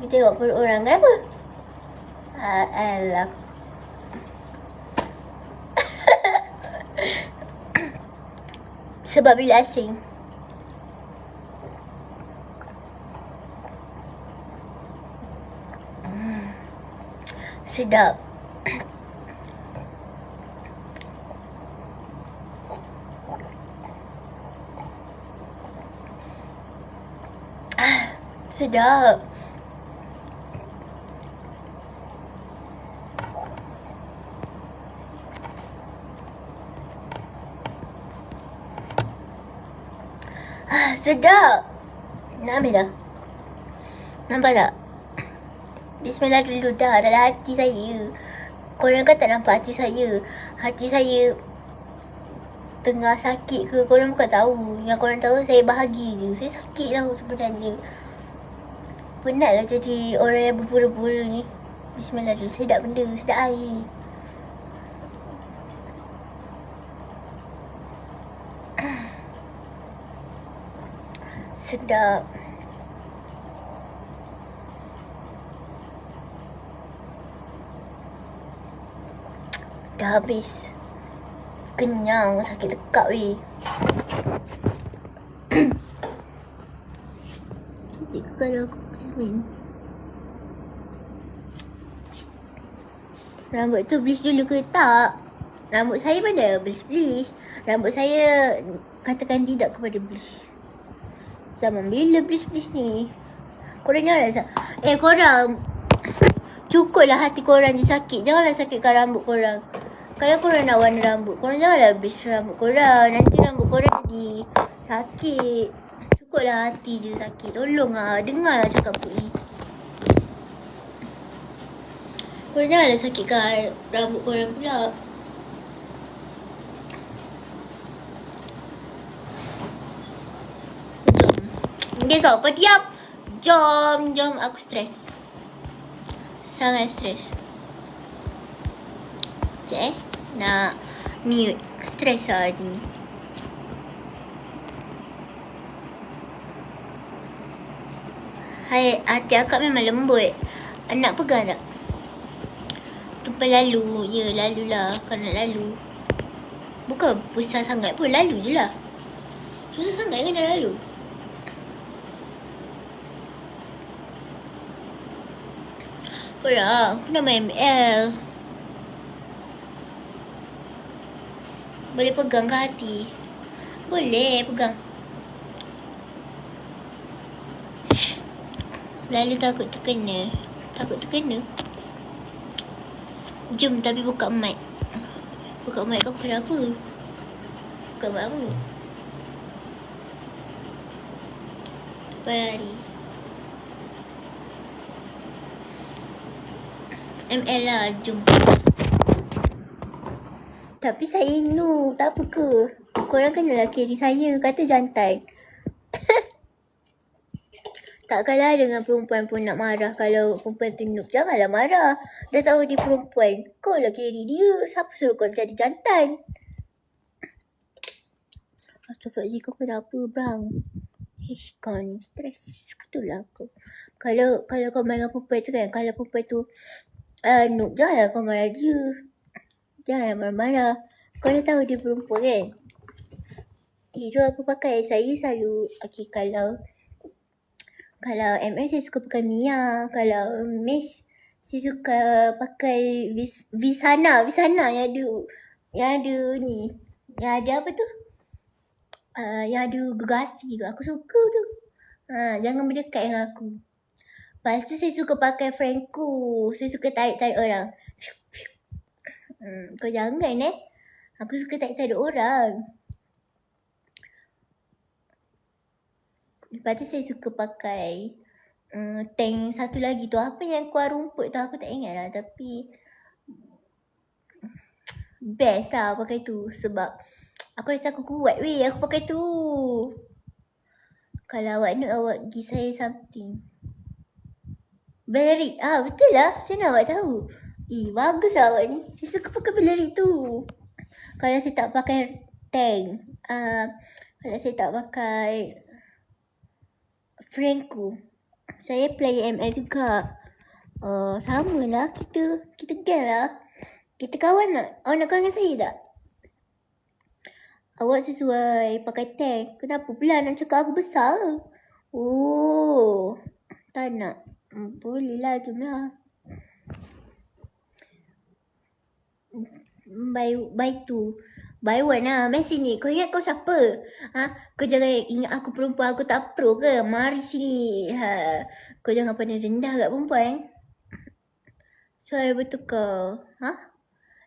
Kita tengok perut orang. Kenapa? Alah. Sebab bila asing. Sedap. Sedap. Sedap. Nak ambil dah? Nampak tak? Bismillah dulu dah. Dalam hati saya. Korang kan tak nampak hati saya. Hati saya tengah sakit ke, korang bukan tahu. Yang korang tahu saya bahagia je. Saya sakit tau sebenarnya. Penatlah jadi orang yang berpura-pura ni. Bismillah dulu, sedap benda, sedap air. Sedap. Dah habis. Kenyang, sakit tekak weh. Cantik ke kalau aku main? Rambut tu bleach dulu ke tak? Rambut saya mana bleach. Rambut saya katakan tidak kepada bleach. Zaman bila bleach ni? Korang janganlah korang cukuplah hati korang je sakit. Janganlah sakitkan rambut korang. Kalau korang nak warna rambut, korang janganlah bleach rambut korang. Nanti rambut korang jadi sakit. Cukuplah hati je sakit. Tolonglah, dengarlah cakap aku ni. Korang janganlah sakitkan rambut korang pula. Okay kau diam. Jom aku stres. Sangat stres. Sekejap nak mute. Stres lah ni. Hai, hati akak memang lembut. Nak pegang tak? Tumpah lalu. Ya, lalulah. Kalau nak lalu. Bukan besar sangat pun. Lalu je lah. Susah sangat kan dah lalu? Korang, aku nak main ML. Boleh pegang ke hati? Boleh pegang. Lalu takut terkena. Jom tapi buka mic. Buka mic kau kenapa? Buka mic apa? Lari. ML lah, jom. Tapi saya noob, tak apa ke? Korang kenalah carry saya, kata jantan. Takkanlah dengan perempuan pun nak marah kalau perempuan tu noob. Janganlah marah. Dah tahu dia perempuan. Kau lah carry dia. Siapa suruh kau jadi jantan? Astagfirullahaladzim, kau kenapa bang? Kau ni stres. Itulah aku. Kalau kau main dengan perempuan tu kan, kalau perempuan tu noob, janganlah kau marah dia. Janganlah marah-marah. Kau dah tahu dia perempuan kan? Hero apa pakai? Saya selalu kalau MS saya suka pakai Mia. Kalau Mesh saya suka pakai Visana yang ada ni. Yang ada apa tu? Yang ada gegasi tu. Aku suka tu. Jangan berdekat dengan aku. Lepas tu saya suka pakai Franco. Saya suka tarik-tarik orang. Kau jangan Aku suka tarik-tarik orang. Lepas tu saya suka pakai tank satu lagi tu. Apa yang keluar rumput tu aku tak ingat lah. Tapi best lah pakai tu. Sebab aku rasa aku kuat weh. Aku pakai tu. Kalau awak nak, awak give saya something. Balerik. Betul lah. Macam mana awak tahu? Bagus lah awak ni. Saya suka pakai balerik tu. Kalau saya tak pakai tank. Kalau saya tak pakai Franco. Saya player ML juga. Sama lah kita. Kita gang lah. Kita kawan nak. Awak nak kawan dengan saya tak? Awak sesuai pakai tank. Kenapa pula nak cakap aku besar? Tak nak. Boleh lah, jom lah. By one lah. Main sini. Kau ingat kau siapa? Kau jangan ingat aku perempuan. Aku tak pro ke? Mari sini. Kau jangan pandang rendah kat perempuan. Suara betul kau.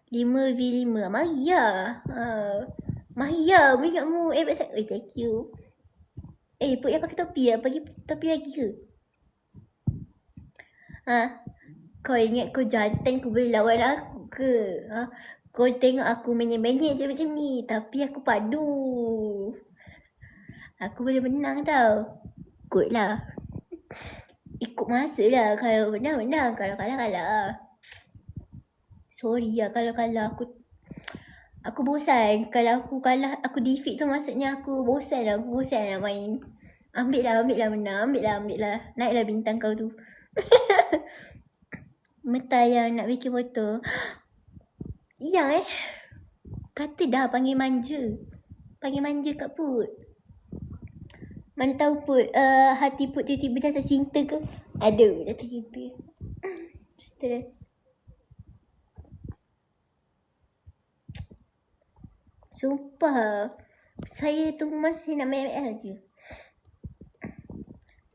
5v5. Mari lah. Mari lah. Ingatmu hebat sangat. Thank you. Put yang pakai topi lah. Bagi topi lagi ke? Kau ingat kau jantan kau boleh lawan aku ke? Kau tengok aku menyek-menyek je macam ni. Tapi aku padu. Aku boleh menang tau. Good lah. Ikut masa lah. Kalau menang. Kalau kalah. Sorry lah kalau kalah. Aku bosan. Kalau aku kalah, aku defeat tu maksudnya aku bosan lah. Aku bosan nak main. Ambil lah menang. Ambil lah. Naiklah bintang kau tu. Meta yang nak bikin foto. Yang kata dah panggil manja. Panggil manja kat Put. Mana tahu Put, hati Put tiba-tiba jatuh cinta ke? Ada jatuh cinta. Setelah. Sumpah. Saya tu masih nak main ML je.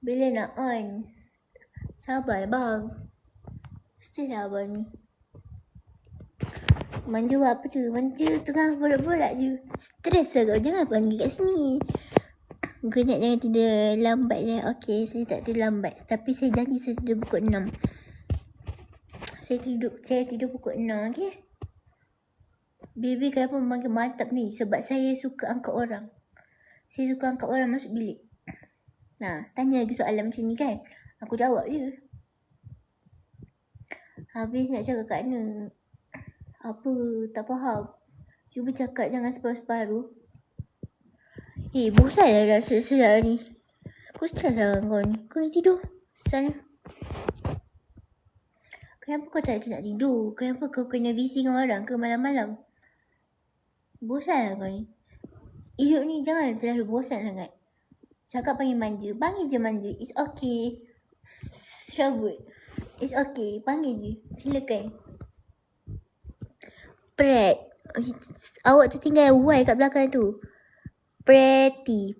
Bila nak on? Sabar bang. Setelah abang ni. Manja buat apa tu? Manja tengah borak-borak je. Stres lah kau. Jangan panggil kat sini. Kau nak jangan tidur lambat dah. Okey, saya tak tidur lambat. Tapi saya janji saya tidur pukul 6. Saya tidur pukul 6, okey? Baby kenapa memanggil mantap ni? Sebab saya suka angkat orang. Saya suka angkat orang masuk bilik. Nah, tanya lagi soalan macam ni kan? Aku jawab je. Habis nak cakap kat mana? Apa? Tak faham. Cuba cakap jangan separuh-separuh. Bosan lah dah sedap ni. Aku stres lah kau ni. Kau nak tidur? Sana. Kenapa kau tak nak tidur? Kenapa kau kena busy dengan orang ke malam-malam? Bosan lah kau ni. Hidup ni jangan terlalu bosan sangat. Cakap panggil manja. Panggil je manja. It's okay. Serabut. It's okay. Panggil je. Silakan. Pret. Awak tu tinggal Y kat belakang tu. Pretty.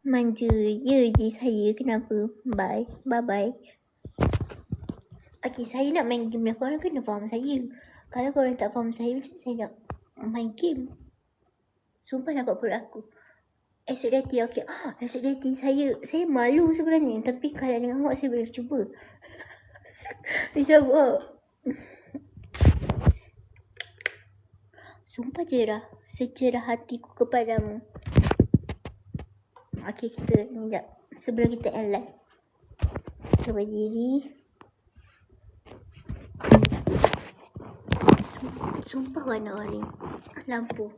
Manja je saya. Kenapa? Bye. Okay, saya nak main game. Korang kena faham saya. Kalau korang tak faham saya, macam saya nak main game. Sumpah nampak perut aku. Esok dating, okay. Esok dating saya malu sebenarnya. Tapi kalau dengan awak saya boleh cuba. Bisa buat. Sumpah cerah. Secerah hatiku kepadamu. Okay, kita ni jap. Sebelum kita end live. Kita berdiri. Sumpah warna-warni. Lampu.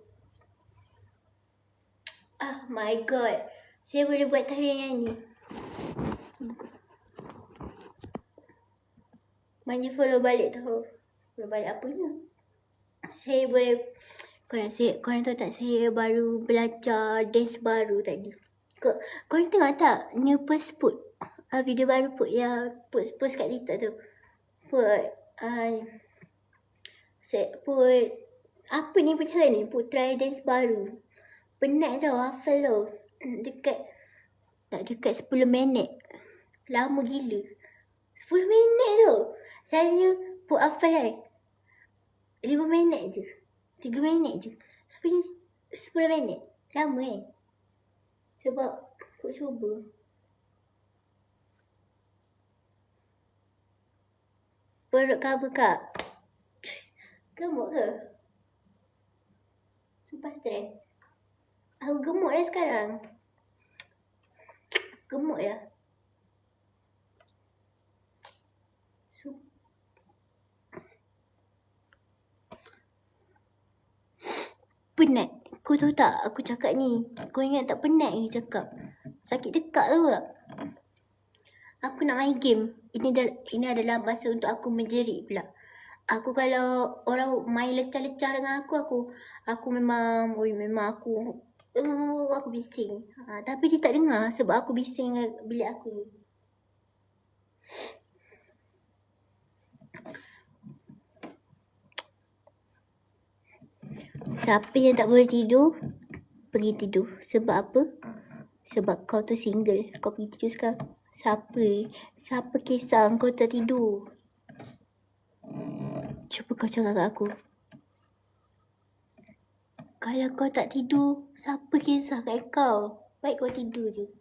Oh my god. Saya boleh buat tarian yang ni. Manja follow balik tau. Follow balik apanya? Saya boleh. Korang tahu tak, saya baru belajar dance baru tadi. Korang tengok tak new post Put? Video baru Put yang post kat TikTok tu. Put apa ni percaya ni? Put try dance baru. Penat tau, hafal tau. Dekat 10 minit. Lama gila. 10 minit tau. Selalunya Put hafal kan 5 minit je. 3 minit je. Tapi ni 10 minit. Lama kan? Sebab Put cuba. Perut cover kak. Gemuk ke? Sumpah stres. Aku gemuk dah sekarang. Gemuk dah. Penat. Kau tahu tak aku cakap ni? Kau ingat tak penat ni cakap? Sakit tekak tahu tak? Aku nak main game. Ini adalah masa untuk aku menjerit pula. Aku kalau orang main lecah-lecah dengan aku memang aku bising. Tapi dia tak dengar sebab aku bising dengan bilik aku. Siapa yang tak boleh tidur, pergi tidur. Sebab apa? Sebab kau tu single. Kau pergi tidur sekarang. Siapa kisah kau tak tidur? Cuba kau cakap kat aku. Kalau kau tak tidur, siapa kisah kat kau? Baik kau tidur je.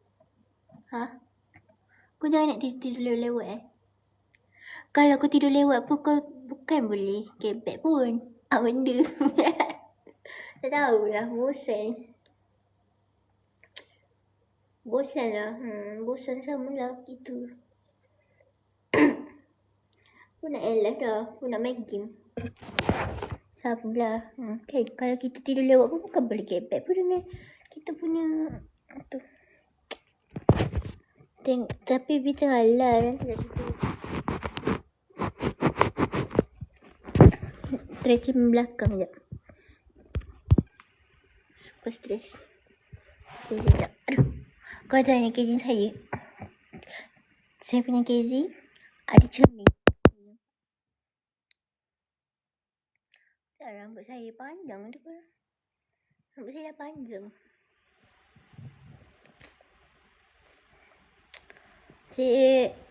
Kau jangan nak tidur lewat-lewat Kalau kau tidur lewat pun kau bukan boleh kebek pun. Benda. Tak tahulah, bosan. Bosan lah. Bosan sama lah gitu. Pun nak live dah. Pun nak main game. Sabarlah. Okay. Kalau kita tidur lewat pun bukan boleh kebek pun dengan kita punya tu. Tapi kita halal nanti dah tidur. Stretching belakang je. Super stres. Okay, sekejap. Aduh. Kau tanya KZ saya. Saya punya KZ ada cermin. Rambut saya panjang tu kan. Rambut saya dah panjang.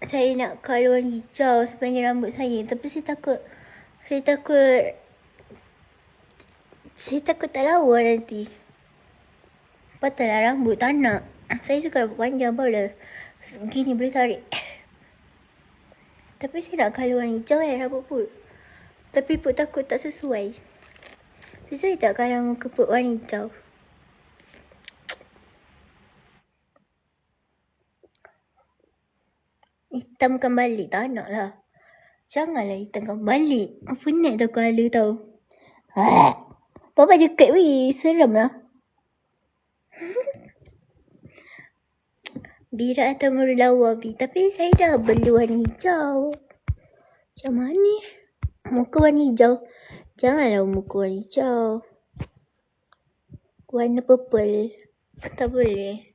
Saya nak colour warna hijau sepanjang rambut saya. Tapi saya takut tak lawa nanti. Patutlah rambut tak nak. Saya suka rambut panjang barulah gini boleh tarik. Tapi saya nak colour warna hijau rambut put. Tapi put takut tak sesuai. Sesuai tak kalau muka put warna hijau? Hitamkan balik tak nak lah. Janganlah hitamkan balik. Penat tau colour tau. Papa dekat weh. Seram lah. Birak atau merlawa bi. Tapi saya dah beli warna hijau. Macam mana? Muka warna hijau. Janganlah muka warna hijau. Warna purple. Tak boleh.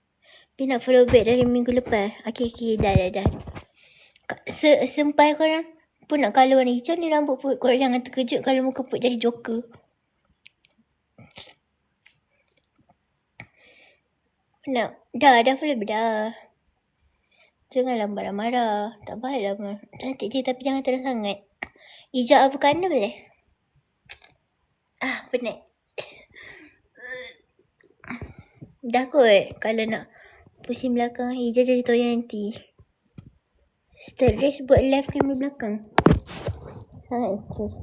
Dia nak follow back dari minggu lepas. Okay, dah. Sempai korang pun nak colour warna hijau ni rambut put. Korang jangan terkejut kalau muka put jadi joker. Nak. Dah follow back dah. Janganlah marah-marah. Tak baik lah. Cantik je tapi jangan terang sangat. Hijau avocado boleh? Penat. Dah kot. Kalau nak pusing belakang hijau jadi toya nanti. Stres buat live kamera belakang. Sangat stres.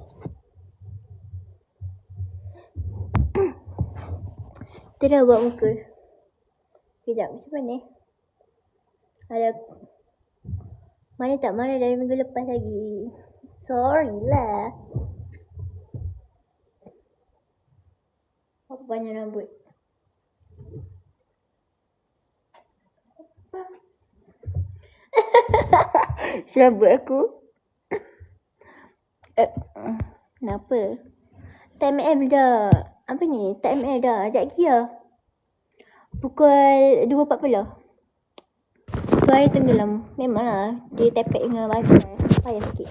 Kita dah buat muka. Sekejap. Macam mana? Mana tak marah dari minggu lepas lagi. Sorry lah. Apa banyak rambut? Rambut aku. Kenapa? Time ML dah. Apa ni? Time ML dah. Sekejap lagi lah. Pukul 2.40. Suara tenggelam. Memanglah. Dia tepek dengan baju. Payah sikit.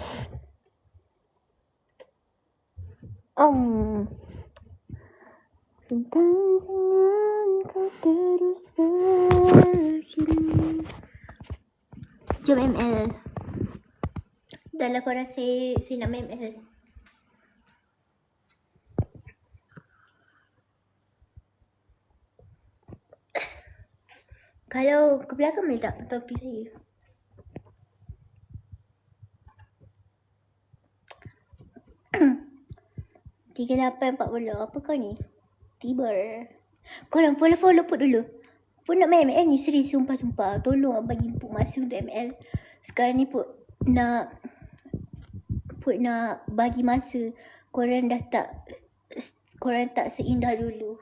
Bintang jangan kau terus pergi. Jom ML. Dah lah korang saya nak main ML. Kalau ke belakang boleh tak topi saya? Tiga 3840. Apa kau ni? Tiber. Korang follow put dulu. Put nak main ML ni serius sumpah. Tolong bagi put masa untuk ML. Sekarang ni put nak bagi masa. Korang tak seindah dulu.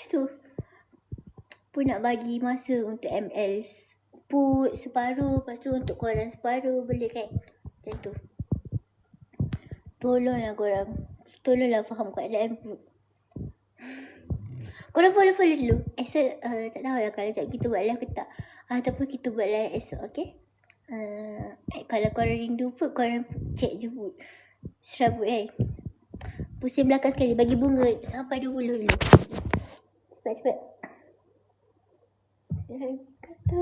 Tu. Put nak bagi masa untuk ML. Put separuh, lepas tu untuk korang separuh. Boleh kan? Macam tu. Tolonglah korang. Tolonglah faham keadaan put. Korang follow dulu. Esok tak tahu lah kalau kita buat live ke tak. Ataupun kita buat live esok, okay? Kalau korang rindu put, korang check je put. Serabut kan? Pusing belakang sekali. Bagi bunga sampai 20 dulu. Cepat. Kata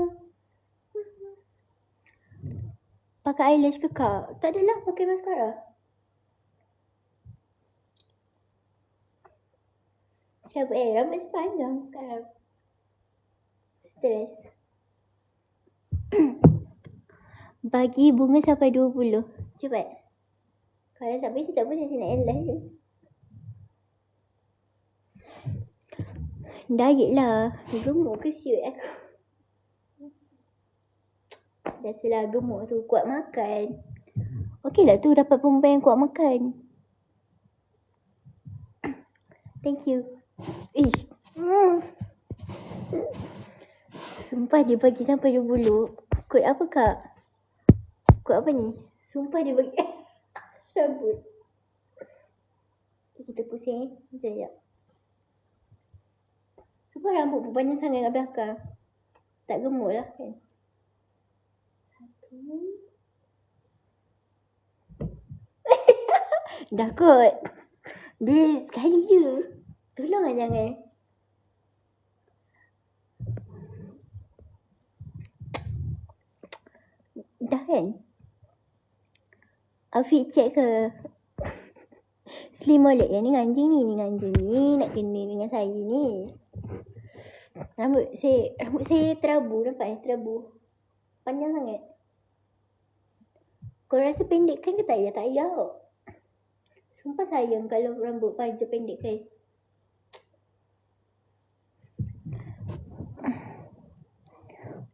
pakai eyelash ke kak? Tak adalah, pakai mascara. Siapa rambut panjang sekarang. Stres. Bagi bunga sampai 20. Cepat. Kalau tak boleh, tak boleh. Saya nak eleh je. Diet lah. Gemuk ke siut aku? Biasalah gemuk tu. Kuat makan. Okey lah tu dapat perempuan yang kuat makan. Thank you. Ish. Sumpah dia bagi sampai 20. Kod apa kak? Kod apa ni? Sumpah dia bagi. Rambut. Kita pusing. Sekejap. Sumpah rambut pun panjang sangat kat belakang. Tak gemuk lah kan. Dah kot. Dia sekali je. Tolong lah jangan. Dah kan? Afiq check ke? Slim molek yang ni dengan anjing ni. Dengan anjing ni. Nak kena dengan saya ni. Rambut saya terabu. Nampak ni terabu. Panjang sangat. Kau rasa pendek kan ke tak payah? Tak payah. Sumpah sayang kalau rambut panjang pendek kan.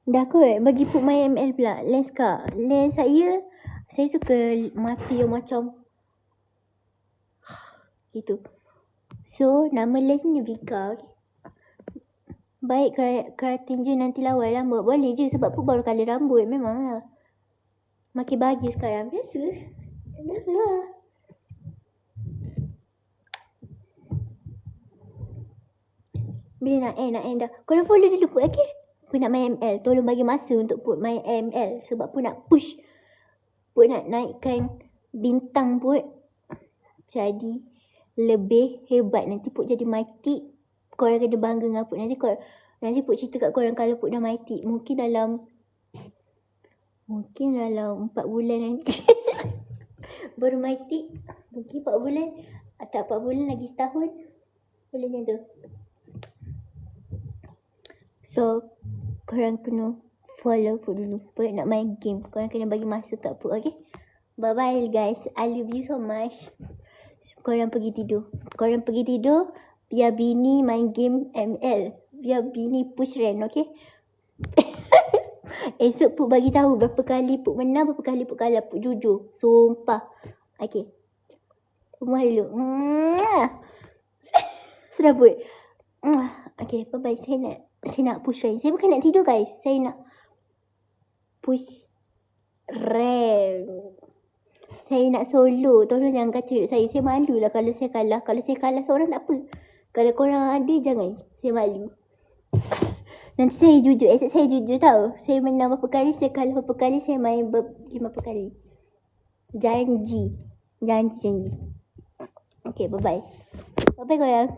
Dah kot. Bagi put my ML pula. Lens kak. Lens saya suka mata yang macam gitu. So nama lens ni Vika. Okay. Baik keratin je nanti lawan rambut. Boleh je sebab pun baru colour rambut. Memanglah. Makin bahagia sekarang. Biasa. Biasalah. Bila nak end dah. Korang follow dulu put okay? Put nak my ML. Tolong bagi masa untuk put my ML. Sebab pun nak push. Put nak naikkan bintang put. Jadi lebih hebat. Nanti put jadi mighty. Korang kena bangga dengan put. Nanti put cerita kat korang kalau put dah mighty. Mungkin dalam 4 bulan nanti. Baru mighty. Mungkin 4 bulan. Atau 4 bulan lagi setahun. Boleh macam tu. So, korang kena follow put dulu. Put nak main game. Korang kena bagi masa kat put, okay? Bye-bye guys. I love you so much. Korang pergi tidur. Biar bini main game ML. Biar bini push rank, okay? Esok put bagi tahu berapa kali put menang, berapa kali put kalah. Put jujur. Sumpah. Okay. Rumah dulu. Sudah put. Okay, bye-bye. Saya nak push rank. Saya bukan nak tidur guys. Saya nak push rank. Saya nak solo. Tolong jangan kacau hidup saya. Saya malu lah kalau saya kalah. Kalau saya kalah seorang tak apa. Kalau korang ada jangan. Saya malu. Nanti saya jujur. Esok saya jujur tau. Saya menang berapa kali. Saya kalah berapa kali. Saya main game berapa kali. Janji. Okay, bye-bye. Bye-bye korang.